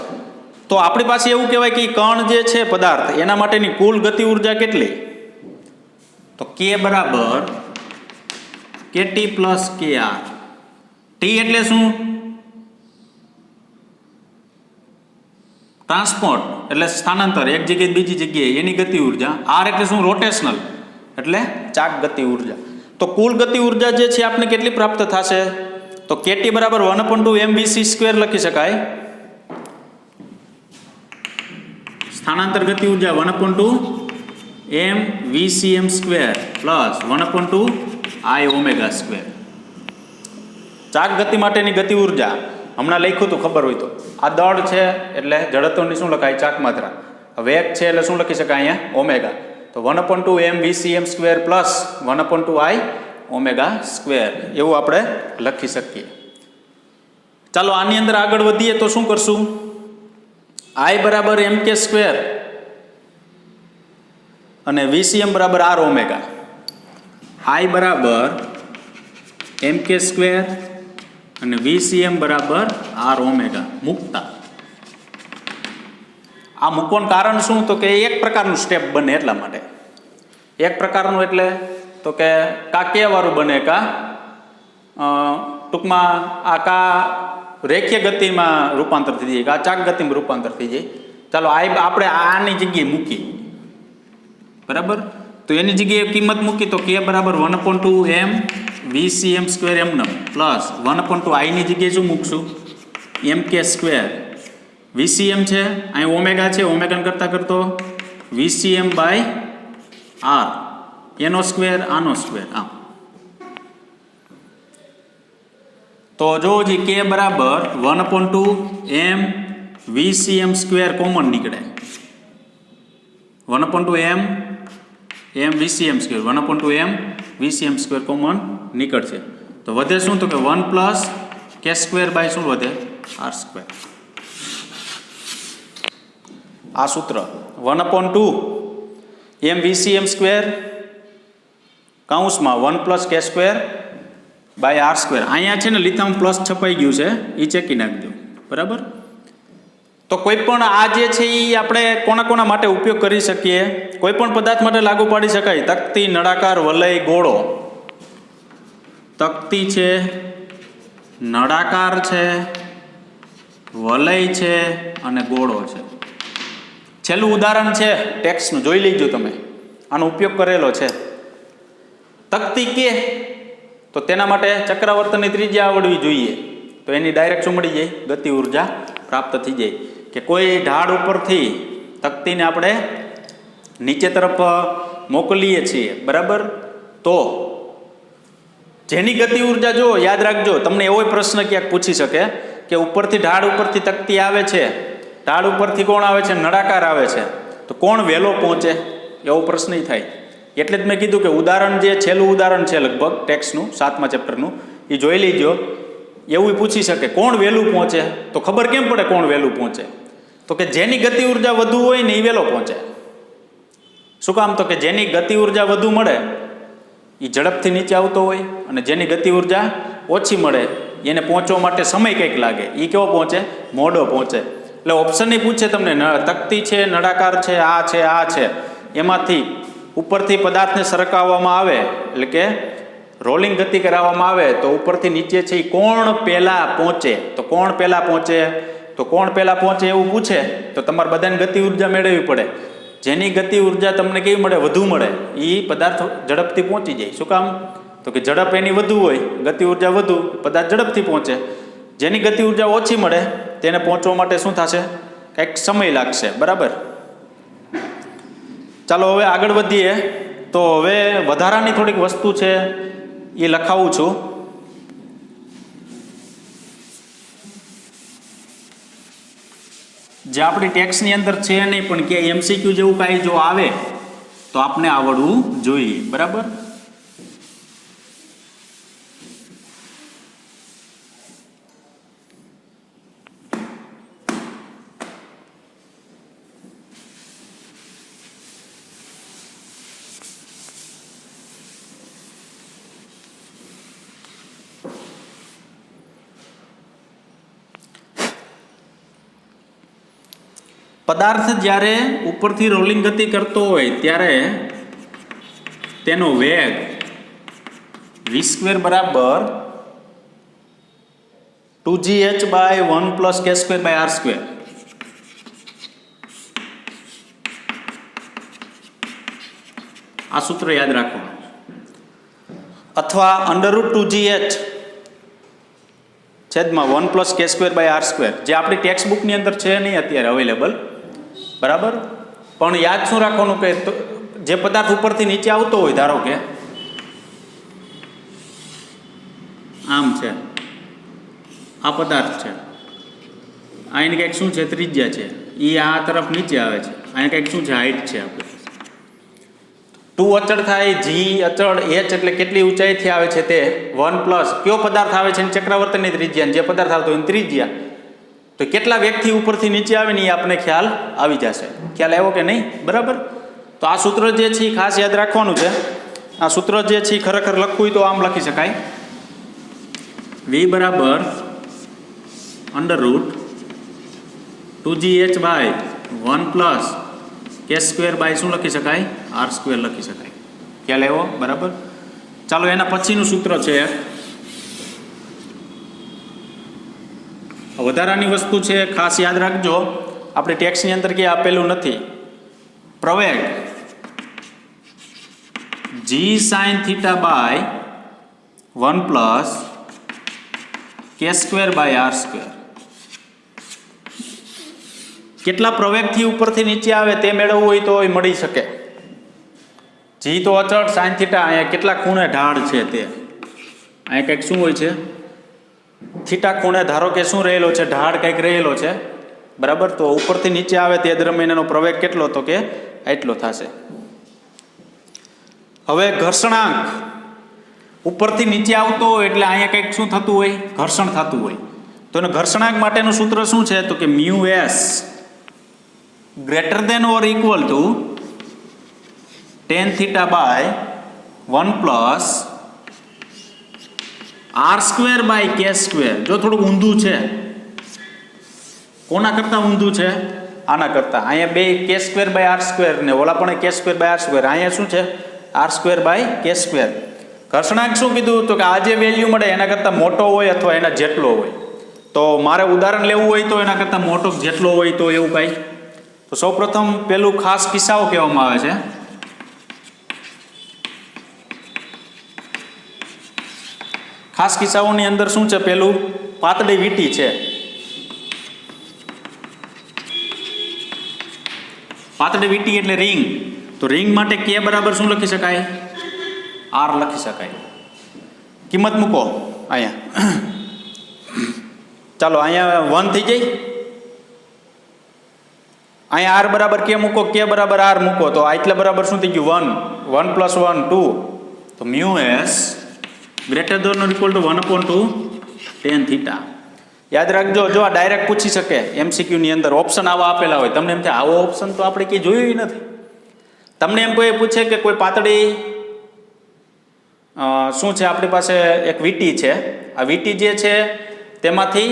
તો આપણી પાસે એવું કહેવાય કે કણ જે છે પદાર્થ, એના માટેની કુલ ગતિ ઉર્જા કેટલી? તો K બરાબર KT પ્લસ KR. T એટલે શું? ટ્રાન્સપોર્ટ એટલે સ્થાનાંતર, એક જગ્યાએ બીજી જગ્યાએ, એની ગતિ ઉર્જા. R એટલે શું? રોટેશનલ એટલે ચાક ગતિ ઉર્જા. તો કુલ ગતિ ઉર્જા જે છે આપણે કેટલી પ્રાપ્ત થશે? તો KT બરાબર 1/2mvc² લખી શકાય. સ્થાનાંતર ગતિ ઉર્જા 1/2mvcm² પ્લસ 1/2 I⍵². ચાક ગતિ માટેની ગતિ ઉર્જા હમણાં લખ્યું હતું, ખબર હોય તો. આ દળ છે એટલે જડત્વની શું લખાય? ચાક માત્રા. વેગ છે એટલે શું લખી શકાય? અહીંયા ઓમેગા. તો 1/2mvcm² પ્લસ 1/2 I⍵², એવું આપણે લખી શકીએ. ચાલો આની અંદર આગળ વધીએ તો શું કરશું? I બરાબર mk² અને VCM બરાબર R ઓમેગા. I બરાબર mk² અને VCM બરાબર R ઓમેગા મૂકતા. આ મૂકવાનું કારણ શું? તો કે એક પ્રકારનું સ્ટેપ બને એટલા માટે. એક પ્રકારનું એટલે તો કે કા કે વાળું બને, કા ટૂંકમાં આ કા રેખીય ગતિમાં રૂપાંતર થઈ જાય, કા ચાક ગતિમાં રૂપાંતર થઈ જાય. ચાલો આપણે આની જગ્યાએ મૂકી. બરાબર. તો એની જગ્યાએ કિંમત મૂકી તો K બરાબર 1/2mvcm² એમને પ્લસ 1/2 I ની જગ્યાએ શું મૂકશું? mk². VCM છે, અહીં ઓમેગા છે, ઓમેગાને કરતા કરતો VCM/R, એનો સ્ક્વેર આનો સ્ક્વેર, આમ. તો જો જી K બરાબર 1/2mvcm² કોમન નીકળે. 1/2mvcm², 1/2mvcm² કોમન નીકળશે. તો વધે શું? તો કે 1 પ્લસ કે સ્ક્વેર બાય શું વધે? R square. આ સૂત્ર 1/2 એમ VCM સ્ક્વેર કૌંસમાં 1 પ્લસ કે સ્ક્વેર બાય આર સ્ક્વેર. અહીંયા છે ને લીધામાં પ્લસ છપાઈ ગયું છે, એ ચેકી નાખજો. બરાબર. તો કોઈ પણ આ જે છે એ આપણે કોના માટે ઉપયોગ કરી શકીએ? કોઈ પણ પદાર્થ માટે લાગુ પાડી શકાય. તકતી, નળાકાર, વલય, ગોળો. તકતી છે, નળાકાર છે, વલય છે અને ગોળો છે. છેલ્લું ઉદાહરણ છે ટેક્સનું, જોઈ લેજો તમે. આનો ઉપયોગ કરેલો છે. તકતી કે તો તેના માટે ચક્રાવર્તનની ત્રિજ્યા આવડવી જોઈએ. તો એની ડાયરેક્ટ શું મળી જાય? ગતિ ઉર્જા પ્રાપ્ત થઈ જાય. કે કોઈ ઢાળ ઉપરથી તકતીને આપણે નીચે તરફ મોકલીએ છીએ, બરાબર, તો જેની ગતિ ઉર્જા જો યાદ રાખજો, તમને એવો પ્રશ્ન ક્યાંક પૂછી શકે કે ઉપરથી ઢાળ ઉપરથી તકતી આવે છે, ઢાળ ઉપરથી કોણ આવે છે? નળાકાર આવે છે, તો કોણ વહેલો પહોંચે? એવો પ્રશ્ન થાય. એટલે જ મેં કીધું કે ઉદાહરણ જે છેલ્લું ઉદાહરણ છે લગભગ ટેક્સનું 7મા ચેપ્ટરનું, એ જોઈ લીજો. એવું પૂછી શકે કોણ વહેલું પહોંચે? તો ખબર કેમ પડે કોણ વહેલું પહોંચે? તો કે જેની ગતિ ઉર્જા વધુ હોય ને એ વહેલો પહોંચે. શું કામ? તો કે જેની ગતિ ઉર્જા વધુ મળે એ ઝડપથી નીચે આવતો હોય, અને જેની ગતિ ઉર્જા ઓછી મળે એને પહોંચવા માટે સમય કંઈક લાગે, એ કેવો પહોંચે? મોડો પહોંચે. એટલે ઓપ્શન નહીં પૂછે તમને, તકતી છે, નળાકાર છે, આ છે, આ છે, એમાંથી ઉપરથી પદાર્થને સરકાવવામાં આવે, એટલે કે રોલિંગ ગતિ કરાવવામાં આવે, તો ઉપરથી નીચે છે એ કોણ પહેલાં પહોંચે? તો કોણ પહેલાં પહોંચે? તો કોણ પહેલાં પહોંચે એવું પૂછે તો તમારે બધાને ગતિ ઉર્જા મેળવવી પડે. જેની ગતિ ઉર્જા તમને કેવી મળે? વધુ મળે, એ પદાર્થ ઝડપથી પહોંચી જાય. શું કામ? તો કે ઝડપ એની વધુ હોય, ગતિ ઉર્જા વધુ, પદાર્થ ઝડપથી પહોંચે. જેની ગતિ ઉર્જા ઓછી મળે તેને પહોંચવા માટે શું થશે? કંઈક સમય લાગશે. બરાબર. ચાલો હવે આગળ વધીએ. તો હવે વધારાની થોડીક વસ્તુ છે એ લખાવું છું. જે આપણી ટેક્સની અંદર છે નહીં, પણ કે MCQ જેવું કાંઈ જો આવે તો આપણે આવડવું જોઈએ. બરાબર. પદાર્થ જ્યારે ઉપરથી રોલિંગ ગતિ કરતો હોય ત્યારે તેનો વેગ v² બરાબર 2gh by 1 plus k² by r². આ સૂત્ર યાદ રાખવાનું. અથવા √2gh છેદમાં 1 પ્લસ k² બાય r², જે આપણી ટેક્સ્ટ બુકની અંદર છે નહીં અત્યારે અવેલેબલ. બરાબર. પણ યાદ શું રાખવાનું કે જે પદાર્થ ઉપરથી નીચે આવતો હોય, ધારો કે આમ છે, આ પદાર્થ છે, આ એની કંઈક શું છે? ત્રિજ્યા છે, એ આ તરફ નીચે આવે છે. અહીંયા કંઈક શું છે? હાઈટ છે. આપણે 2 અચળ થાય, g અચળ, h એટલે કેટલી ઊંચાઈથી આવે છે તે 1 પ્લસ કયો પદાર્થ આવે છે? ચક્રાવર્તનની ત્રિજ્યા. જે પદાર્થ આવતો હોય એની ત્રિજ્યા. તો કેટલા વેગથી ઉપરથી નીચે આવે ને એ આપણને ખ્યાલ આવી જશે. ખ્યાલ આવ્યો કે નહીં? બરાબર. તો આ સૂત્ર જે છે એ ખાસ યાદ રાખવાનું છે. આ સૂત્ર જે છે એ ખરેખર લખવું હોય તો આમ લખી શકાય: v બરાબર √2gh by 1 plus k² by શું લખી શકાય? r² લખી શકાય. ખ્યાલ આવ્યો? બરાબર. ચાલો એના પછીનું સૂત્ર છે, વધારાની વસ્તુ છે, ખાસ યાદ રાખજો. આપણે ટેક્સની અંદર કે આપેલું નથી. પ્રવેગ g sin θ by 1 plus k² by r². કેટલા પ્રવેગથી ઉપરથી નીચે આવે તે મેળવવું હોય તો એ મળી શકે. જી તો અચળ, sin θ અહીંયા કેટલા ખૂણે ઢાળ છે તે અહીંયા કંઈક શું હોય છે? થીટા ખૂણે ધારો કે શું રહેલો છે? ઢાળ કંઈક રહેલો છે. બરાબર. તો ઉપરથી નીચે આવે તે દરમિયાન એનો પ્રવેગ કેટલો? તો કે એટલો થશે. હવે ઘર્ષણાંક ઉપરથી નીચે આવતો હોય એટલે અહીંયા કંઈક શું થતું હોય, ઘર્ષણ થતું હોય. તો એનું ઘર્ષણાંક માટેનું સૂત્ર શું છે? તો કે mu S greater than or equal to tan θ by 1 plus r² by k². જો થોડુંક ઊંધું છે, કોના કરતાં ઊંધું છે? આના કરતાં. અહીંયા બે k² બાય r² ને ઓલા પણ k² બાય r². અહીંયા શું છે? r² by k². ઘર્ષણાંક શું કીધું? તો કે આ જે વેલ્યુ મળે એના કરતાં મોટો હોય અથવા એના જેટલો હોય. તો મારે ઉદાહરણ લેવું હોય તો એના કરતાં મોટો જેટલો હોય તો એવું કાંઈ. તો સૌપ્રથમ પેલું ખાસ કિસ્સાઓ કહેવામાં આવે છે. ખાસ કિસ્સાઓની અંદર શું છે? પેલું પાતળી વીંટી છે. પાતળી વીંટી એટલે રિંગ. તો રિંગ માટે k બરાબર શું લખી શકાય? r લખી શકાય. કિંમત મૂકો અહીંયા. ચાલો અહીંયા 1 થઈ જાય. અહીંયા r બરાબર k મૂકો, k બરાબર r મૂકો. તો આ એટલે બરાબર શું થઈ ગયું? 1. 1 + 1 2. તો mu S greater than or equal two 1/2 tan θ. યાદ રાખજો, જો આ ડાયરેક્ટ પૂછી શકે MCQ ની અંદર ઓપ્શન આવા આપેલા હોય. તમને એમ થાય આવો ઓપ્શન તો આપણે ક્યાંય જોયું નથી. તમને એમ કોઈ પૂછે કે કોઈ પાતળી શું છે, આપણી પાસે એક વીંટી છે. આ વીંટી જે છે તેમાંથી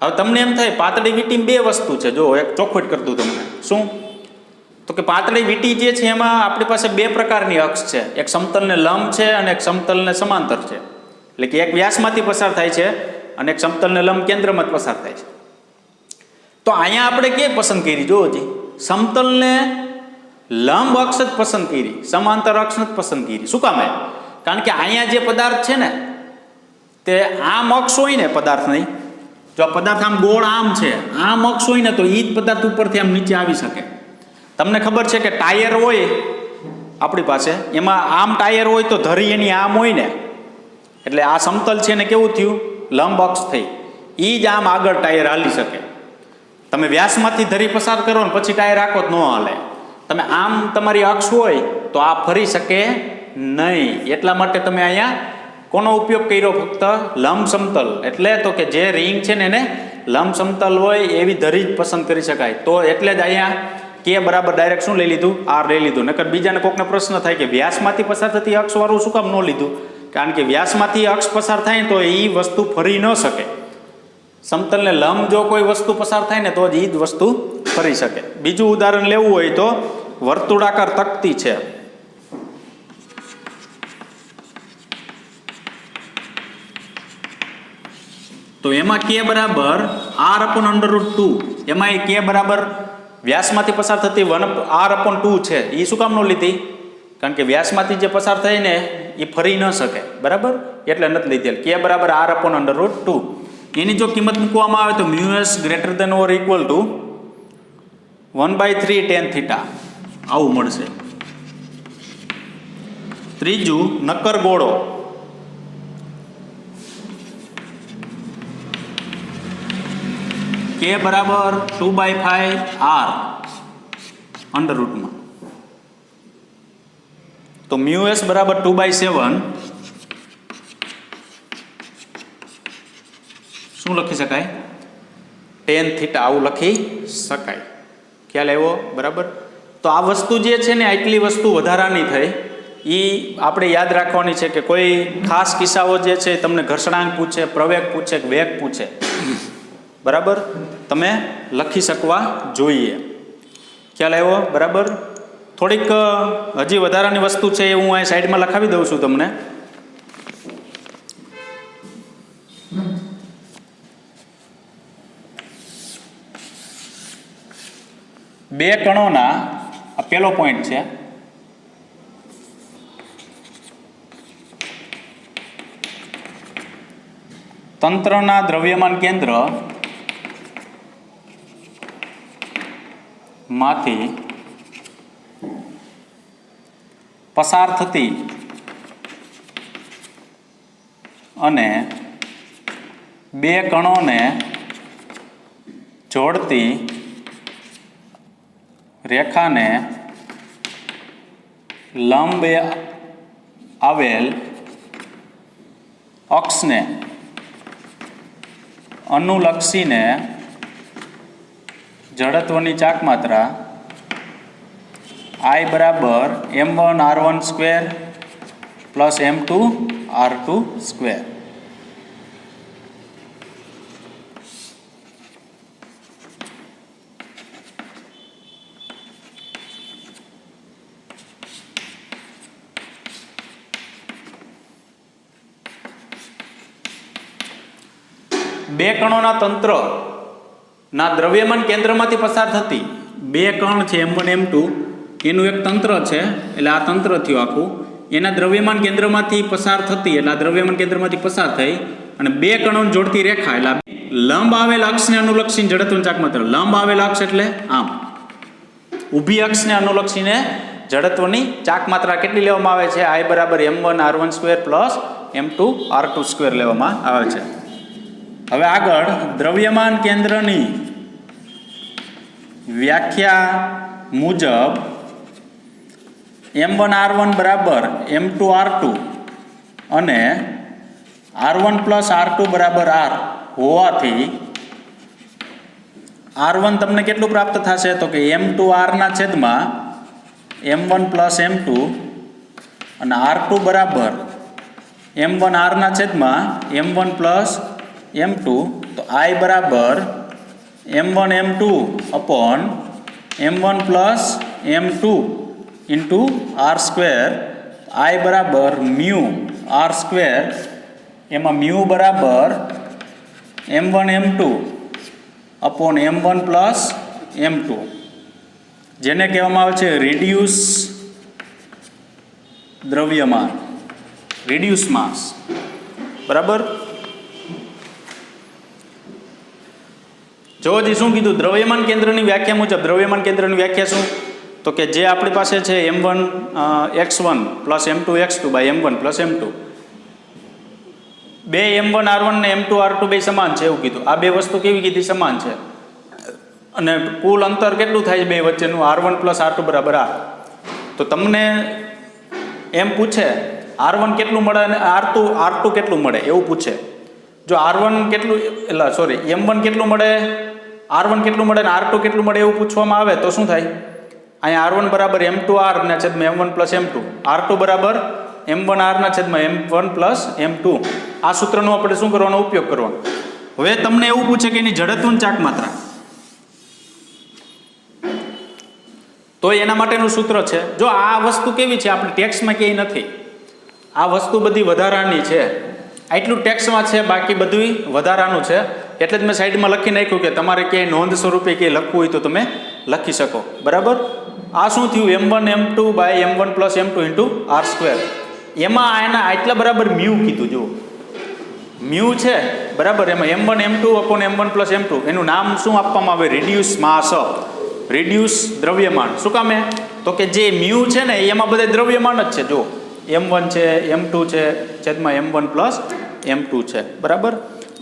હવે તમને એમ થાય પાતળી વીંટી બે વસ્તુ છે. જો એક ચોખવટ કરી દઉં તમને. શું? તો કે પાતળી વીંટી જે છે એમાં આપણી પાસે બે પ્રકારની અક્ષ છે. એક સમતલને લંબ છે અને એક સમતલને સમાંતર છે. એટલે કે એક વ્યાસમાંથી પસાર થાય છે અને એક સમતલને લંબ કેન્દ્રમાં જ પસાર થાય છે. તો અહીંયા આપણે કે પસંદ કરી? જો હજી સમતલને લંબ અક્ષ જ પસંદ કરી, સમાંતર અક્ષ જ પસંદ કરી. શું કામ? કારણ કે અહીંયા જે પદાર્થ છે ને તે આમ અક્ષ હોય ને પદાર્થ નહીં. જો આ પદાર્થ આમ ગોળ આમ છે, આમ અક્ષ હોય ને તો એ જ પદાર્થ ઉપરથી આમ નીચે આવી શકે. તમને ખબર છે કે ટાયર હોય આપણી પાસે, એમાં આમ ટાયર હોય તો ધરી એની આમ હોય ને, એટલે આ સમતલ છે ને કેવું થયું? લંબ અક્ષ થઈ. એ જ આમ આગળ ટાયર હાલી શકે. તમે વ્યાસમાંથી ધરી પસાર કરો ને પછી ટાયર આખો જ ન હાલે. તમે આમ તમારી અક્ષ હોય તો આ ફરી શકે નહીં. એટલા માટે તમે અહીંયા કોનો ઉપયોગ કર્યો? ફક્ત લંબ સમતલ. એટલે તો કે જે રિંગ છે ને એને લંબ સમતલ હોય એવી ધરી જ પસંદ કરી શકાય. તો એટલે જ અહીંયા કે બરાબર ડાયરેક્ટ શું લઈ લીધું? r લઈ લીધું. નકર બીજાને કોકને પ્રશ્ન થાય કે વ્યાસમાંથી પસાર થતી અક્ષવાળું શું કામ ન લીધું? કારણ કે વ્યાસમાંથી અક્ષ પસાર થાય ને તો એ વસ્તુ ફરી ન શકે. સમતલને લંબ જો કોઈ વસ્તુ પસાર થાય ને તો જ એ જ વસ્તુ ફરી શકે. બીજું ઉદાહરણ લેવું હોય તો વર્તુળાકાર તકતી છે. તો એમાં k બરાબર r/√2. એમાં એ k બરાબર વ્યાસમાંથી પસાર થતી r/2 છે. એ શું કામ ન લીધી? કારણ કે વ્યાસમાંથી જે પસાર થાય ને એ ફરી ન શકે. બરાબર? એટલે નથી લીધેલ. k બરાબર r/√2. એની જો કિંમત મૂકવામાં આવે તો mu S greater than or equal two 1/3 tan θ આવું મળશે. ત્રીજું નક્કર ગોળો. k બરાબર 2/5 r અંડરરૂટમાં. તો મ્યુ એસ બરાબર 2/7 શું લખી શકાય? tan θ આવું લખી શકાય. ખ્યાલ આવ્યો? બરાબર. તો આ વસ્તુ જે છે ને આટલી વસ્તુ વધારાની થઈ. એ આપણે યાદ રાખવાની છે કે કોઈ ખાસ કિસ્સાઓ જે છે તમને ઘર્ષણાંક પૂછે, પ્રવેગ પૂછે, વેગ પૂછે, બરાબર, તમે લખી શકવા જોઈએ. ખ્યાલ આવ્યો? બરાબર. થોડીક હજી વધારાની વસ્તુ છે એ હું અહીં સાઈડમાં લખાવી દઉં છું તમને. બે કણોના આ પહેલો પોઈન્ટ છે. તંત્રના દ્રવ્યમાન કેન્દ્ર માંથી પસાર થતી અને બે કણોને જોડતી રેખાને લંબ આવેલ અક્ષને અનુલક્ષીને જડત્વની ચાક માત્રા I બરાબર m1r1² પ્લસ m2r2². બે કણોના તંત્રના દ્રવ્યમાન કેન્દ્રમાંથી પસાર થતી બે કણ છે m1 m2 એનું એક તંત્ર છે, એટલે આ તંત્ર થયું આખું. એના દ્રવ્યમાન કેન્દ્રમાંથી પસાર થતી એટલે આ દ્રવ્યમાન કેન્દ્રમાંથી પસાર થઈ અને બે કણોને જોડતી રેખા એટલે લંબ આવેલ અક્ષને અનુલક્ષીને જડત્વની ચાક માત્રા. લંબ આવેલ અક્ષ એટલે આમ ઊભી અક્ષને અનુલક્ષીને જડત્વની ચાક માત્રા કેટલી લેવામાં આવે છે? I બરાબર m1r1² પ્લસ m2r2² લેવામાં આવે છે. હવે આગળ દ્રવ્યમાન કેન્દ્રની વ્યાખ્યા મુજબ m1r1 બરાબર m2r2 અને r1 પ્લસ r2 બરાબર r હોવાથી r1 તમને કેટલું પ્રાપ્ત થશે? તો કે m2r ના છેદમાં m1 પ્લસ m2 અને r2 બરાબર m1r ના છેદમાં m1 પ્લસ m2. તો I બરાબર m1 m2 upon m1 plus m2 into r². I બરાબર મ્યુ r², એમાં મ્યુ બરાબર m1 m2 upon m1 plus m2, જેને કહેવામાં આવે છે રિડ્યુસ દ્રવ્યમાન, રિડ્યુસ માસ. બરાબર. જો હજી શું કીધું? દ્રવ્યમાન કેન્દ્રની વ્યાખ્યા મુજબ. દ્રવ્યમાન કેન્દ્રની વ્યાખ્યા શું? તો કે જે આપણી પાસે છે m1 x1 plus m2 x2 by m1 plus m2. બે m1 r1 ને m2 r2 બે સમાન છે એવું કીધું. આ બે વસ્તુ કેવી કીધી? સમાન છે. અને કુલ અંતર કેટલું થાય છે બે વચ્ચેનું? r1 પ્લસ r2 બરાબર r. તો તમને એમ પૂછે r1 કેટલું મળે અને r2 કેટલું મળે એવું પૂછે. જો r1 કેટલું એટલે સોરી m1 કેટલું મળે, r1 કેટલું મળે અને r2 કેટલું મળે એવું પૂછવામાં આવે તો શું થાય? અહીંયા r1 બરાબર m2r ના છેદમાં m1 પ્લસ m2, r2 બરાબર m1r ના છેદમાં m1 પ્લસ m2. આ સૂત્રનો આપણે શું કરવાનો? ઉપયોગ કરવાનો. હવે તમને એવું પૂછે કે એની જડત્વની ચાક માત્રા, તો એના માટેનું સૂત્ર છે. જો આ વસ્તુ કેવી છે આપણે ટેક્સમાં ક્યાંય નથી, આ વસ્તુ બધી વધારાની છે. આટલું ટેક્સમાં છે, બાકી બધું વધારાનું છે. એટલે જ મેં સાઈડમાં લખી નાખ્યું કે તમારે ક્યાંય નોંધ સ્વરૂપે ક્યાંય લખવું હોય તો તમે લખી શકો. બરાબર. આ શું થયું? m1 m2 by m1 plus m2 into r². એમાં એના આટલા બરાબર મ્યુ કીધું. જુઓ મ્યુ છે બરાબર, એમાં m1 m2 upon m1 plus m2 એનું નામ શું આપવામાં આવે? રિડ્યુસ માસ, રિડ્યુસ દ્રવ્યમાન. શું કામે? તો કે જે મ્યુ છે ને એમાં બધા દ્રવ્યમાન જ છે. જો m1 છે, m2 છે, છેદમાં m1 પ્લસ m2 છે. બરાબર.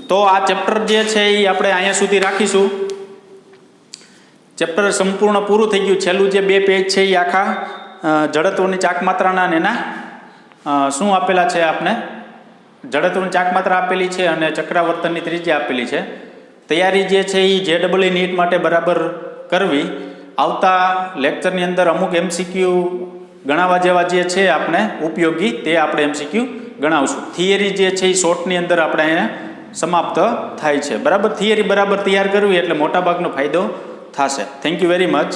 તો આ ચેપ્ટર જે છે એ આપણે અહીંયા સુધી રાખીશું. ચેપ્ટર સંપૂર્ણ પૂરું થઈ ગયું. છેલ્લું જે બે પેજ છે એ આખા જડત્વની ચાક માત્રાના અને એના શું આપેલા છે? આપણે જડત્વની ચાક માત્રા આપેલી છે અને ચક્રાવર્તનની ત્રિજ્યા આપેલી છે. તૈયારી જે છે એ JEE નીટ માટે બરાબર કરવી. આવતા લેક્ચરની અંદર અમુક MCQ ગણાવવા જેવા જે છે આપણે ઉપયોગી તે આપણે MCQ ગણાવશું. થિયરી જે છે એ શોર્ટની અંદર આપણે અહીંયા સમાપ્ત થાય છે. બરાબર. થિયરી બરાબર તૈયાર કરવી એટલે મોટાભાગનો ફાયદો થશે. Thank you very much.